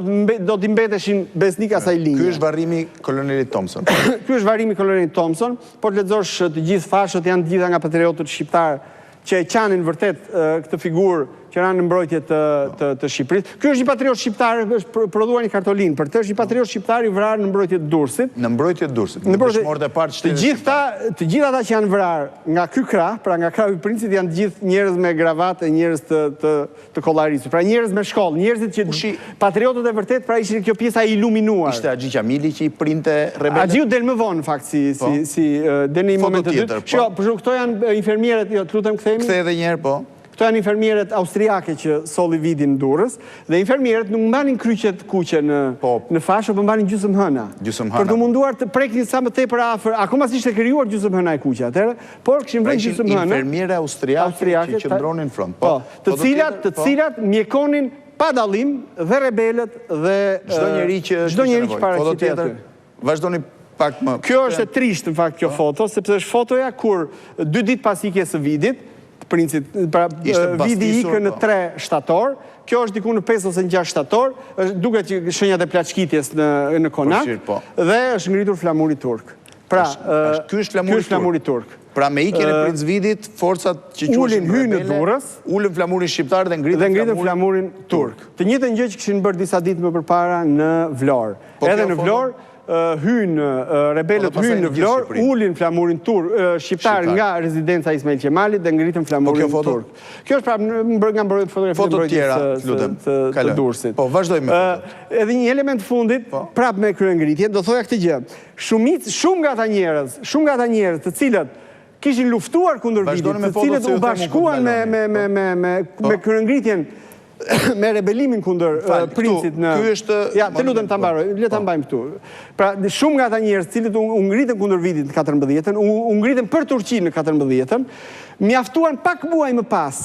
do t'i mbeteshin besnik asaj linje. Ky është varrimi kolonelit Thompson. Ky është varrimi kolonelit Thompson, por të lexosh të gjithë fashët janë të gjitha nga patriotët shqiptar që e qanin vërtet këtë figurë që ranë në mbrojtje të Shqipërisë. Ky është një patriot shqiptar, është prodhuar një kartolinë, për të është një patriot shqiptar i vrarë në mbrojtje të Durrësit. Në mbrojtje të Durrësit. Në dëshmorët e parë të gjithë ata që janë vrarë nga ky krah, pra nga krahu i Princit, janë të gjithë njerëz me gravatë, njerëz të kollarisur. Pra njerëz me shkollë, njerëzit që patriotët e vërtet, pra ishin kjo pjesa e iluminuar. Ishte Axhi Qamili që i printe rebelët. Axhiu del më vonë në fakt si del në një moment të dytë. Shiko, këto janë infermierët, jo, lutem kthehemi. Kthej edhe një herë, po. Këto janë infermierët austriake që solli Vidin në Durrës, dhe infermierët nuk mbanin kryqet kuqe në fashë, por mbanin gjysmë hëna. Për të munduar të preknin sa më tepër afër, akoma s'ishte krijuar gjysmë hëna e kuqe atëherë, por kishin vënë gjysmë hëna. Infermierë austriake që qëndronin në front. Po, të cilat mjekonin pa dallim dhe rebelët dhe çdo njeri që paraqitej aty. Vazhdoni pak më. Kjo është e trisht në fakt kjo foto, sepse është fotoja kur 2 ditë pas ikjes së Vidit, Princit, pra Vidi ikë në 3 shtator, kjo është diku në 5 ose 6 shtator, duket që shenjat e plaçkitjes në konak, dhe është ngritur flamuri turk. Pra, ky është flamuri turk. Pra me ikjen e Princ Vidit, forcat që quhen hynë në Durrës, ulën flamurin shqiptar dhe ngritën flamurin turk. Të njëjtën gjë që kishin bërë disa ditë më përpara në Vlorë. Edhe në Vlorë rebelët hynë në Vlorë, ulin flamurin shqiptar nga rezidenca Ismail Qemalit dhe ngritën flamurin turk. Kjo është prapë nga mbrojtjes të Durrësit. Po, vazhdojmë. Edhe një element fundit, prapë me kryengritje, do thoja këtë gjë. Shumë nga ata njerëz të cilët kishin luftuar kundër Vidit, të cilët u bashkuan me kryengritjen, me rebelimin kundër Princit në... Ky është... Ja, të lutem ta mbaroj, le ta mbajmë këtu. Pra, shumë nga ata njerëz cilët u ngritën kundër Vidit në 14-ën, u ngritën për Turqinë në 14-ën, mjaftuan pak muaj më pas,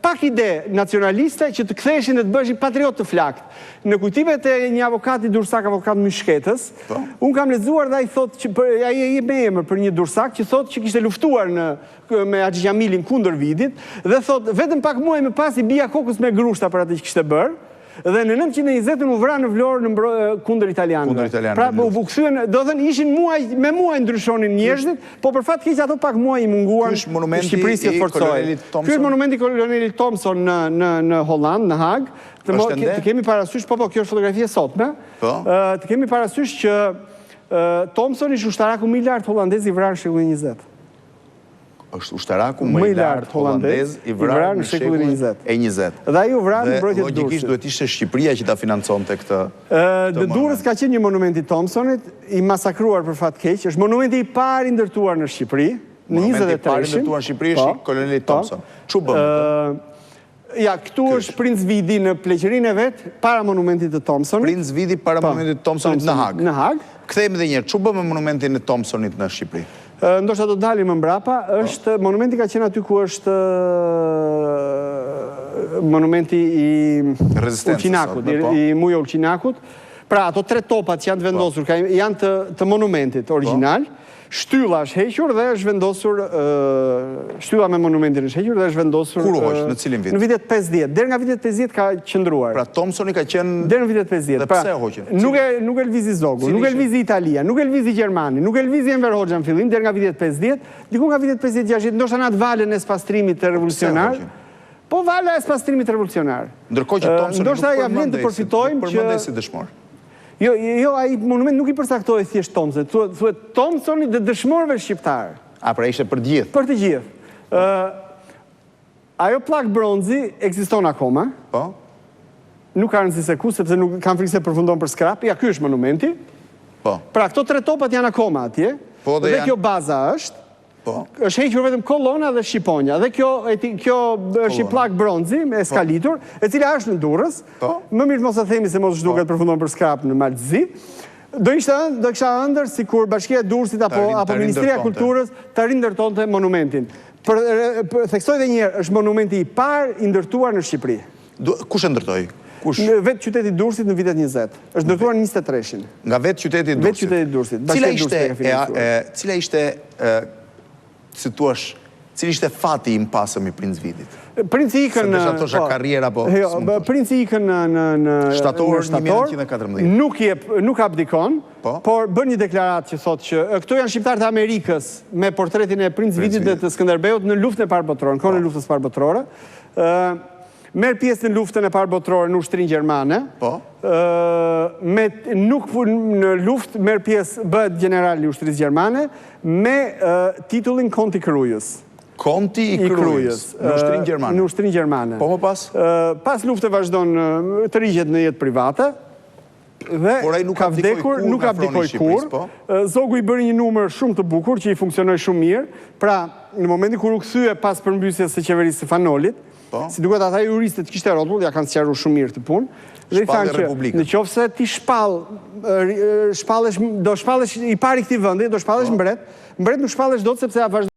pak ide nacionaliste që të ktheheshin dhe të bëheshin patriot të flakt. Në kujtimet e një avokati dursak, avokat Myshketës, unë kam lexuar dhe ai thotë që ai e jep me emër për një dursak që thotë që kishte luftuar me Axhi Qamilin kundër Vidit dhe thotë vetëm pak muaj më pas i bija kokës me grushta për atë që kishte bërë. Dhe në 920 u vra në Vlorë kundër italianëve. Pra u kthyen, do thënë ishin me muaj ndryshonin njerëzit, po për fat keq ato pak muaj i munguan Shqipërisë të forcojë. Ky është monumenti kolonelit Thompson në Holland, në Hag. Të kemi parasysh, po kjo është fotografi e sotme. Të kemi parasysh që Thompson ishte ushtaraku më i lartë holandez i vrarë në shekullin 20. Është ushtaraku më i lartë holandez i vrarë në shekullin e 20. Dhe ai u vrarë në mbrojtje të Durrësit. Logjikisht duhet ishte Shqipëria që ta financonte këtë. Durrës ka qenë një monumenti Thompsonit, i masakruar për fat keq, është monumenti i parë i ndërtuar në Shqipëri, në 23-shin. Monumenti i parë i ndërtuar në Shqipëri është koloneli Thompson. Çu bën? Ja, këtu është Princ Vidi në pleqërinë e vet, para monumentit të Thompsonit. Princ Vidi para monumentit të Thompsonit në Hag. Në Hag. Kthehemi edhe një herë, çu bën me monumentin e Thompsonit në Shqipëri? Ndoshta do dalim më mbrapa, monumenti ka qenë aty ku është monumenti i Ulqinakut, i muja Ulqinakut. Pra, ato 3 topat që janë të vendosur, janë të monumentit original, Shtylla është hequr dhe është vendosur, shtylla me monumentin është hequr dhe është vendosur... Kur u hoq, në cilin vit? Në vitet 50. Deri nga vitet 50 ka qëndruar. Pra Thomsoni ka qenë... Deri në vitet 50. Dhe pse hoqën? Nuk e lvizi Zogu, nuk e lvizi Italia, nuk e lvizi Gjermani, nuk e lvizi Enver Hoxha në fillim, deri nga vitet 50, diku nga vitet 50-60, ndoshta në atë valën e spastrimit të revolucionar. Po vala e spastrimit revolucionar. Ndërkohë që Thomsoni ndoshta ja vlen të përfitojmë që si dëshmor. Jo, ai monument nuk i përcaktohej thjesht Thomsonit, thuhet Thomsoni dhe dëshmorëve shqiptar. Pra ishte për të gjithë? Për të gjithë. Ajo plak bronzi ekziston akoma. Po? Nuk ka rëndësi se ku, sepse nuk kam frikë se përfundon për skrap. Ja, ky është monumenti. Po. Pra, këto 3 topat janë akoma atje. Po, dhe kjo baza është. Po. Është hequr vetëm kolona dhe shqiponja. Dhe kjo është i plak bronzi, me skalitur, e cila është në Durrës. Më mirë mos e themi se mos zhduket përfundon për skrap në Maltëzi. Do kisha ëndër si kur Bashkia e Durrësit apo Ministria e Kulturës të rindërtonte monumentin. Theksoj dhe njerë, është monumenti i parë i ndërtuar në Shqipëri. Kush e ndërtoi? Në vetë qyteti Durrësit në vitet 20. Është ndërtuar në 23-shin. Nga vetë qyteti Durrësit? Vetë qyteti Durrësit. Cila ishte, si tuash, cili ishte fati i mpasëm i Princ Vidit? Princi ikën në... Se të tosha karriera, po... Princi ikën në... Shtator 1914. Nuk abdikon, por bën një deklarat që thotë që këto janë shqiptarë të Amerikës me portretin e Princ Vidit dhe të Skënderbeut në luftën e parë botërore, në kohën e luftës parë botërore. Merë pjesë në luftën e parë botërore në ushtrinë gjermane. Nuk në luftë merë pjesë bëhet general i ushtrisë gjermane me titullin Konti Krujës. Konti i Krujës, në ushtrinë gjermane? Në ushtrinë gjermane. Po më pas? Pas luftë vazhdon të rigjet në jetë private. Dhe ka vdekur, nuk abdikoj kur. Zogu i bëri një numër shumë të bukur që i funksionoj shumë mirë. Pra, në momentin kur u kthye pas përmbysjes së qeverisë së Fanolit, si duket ata juristët kishte rrotull, ja kanë sqaruar shumë mirë të punë. Dhe i thanë që në qoftë se ti do shpallesh i pari këtij vendi, do shpallesh mbret nuk shpallesh dot sepse ja vazhdon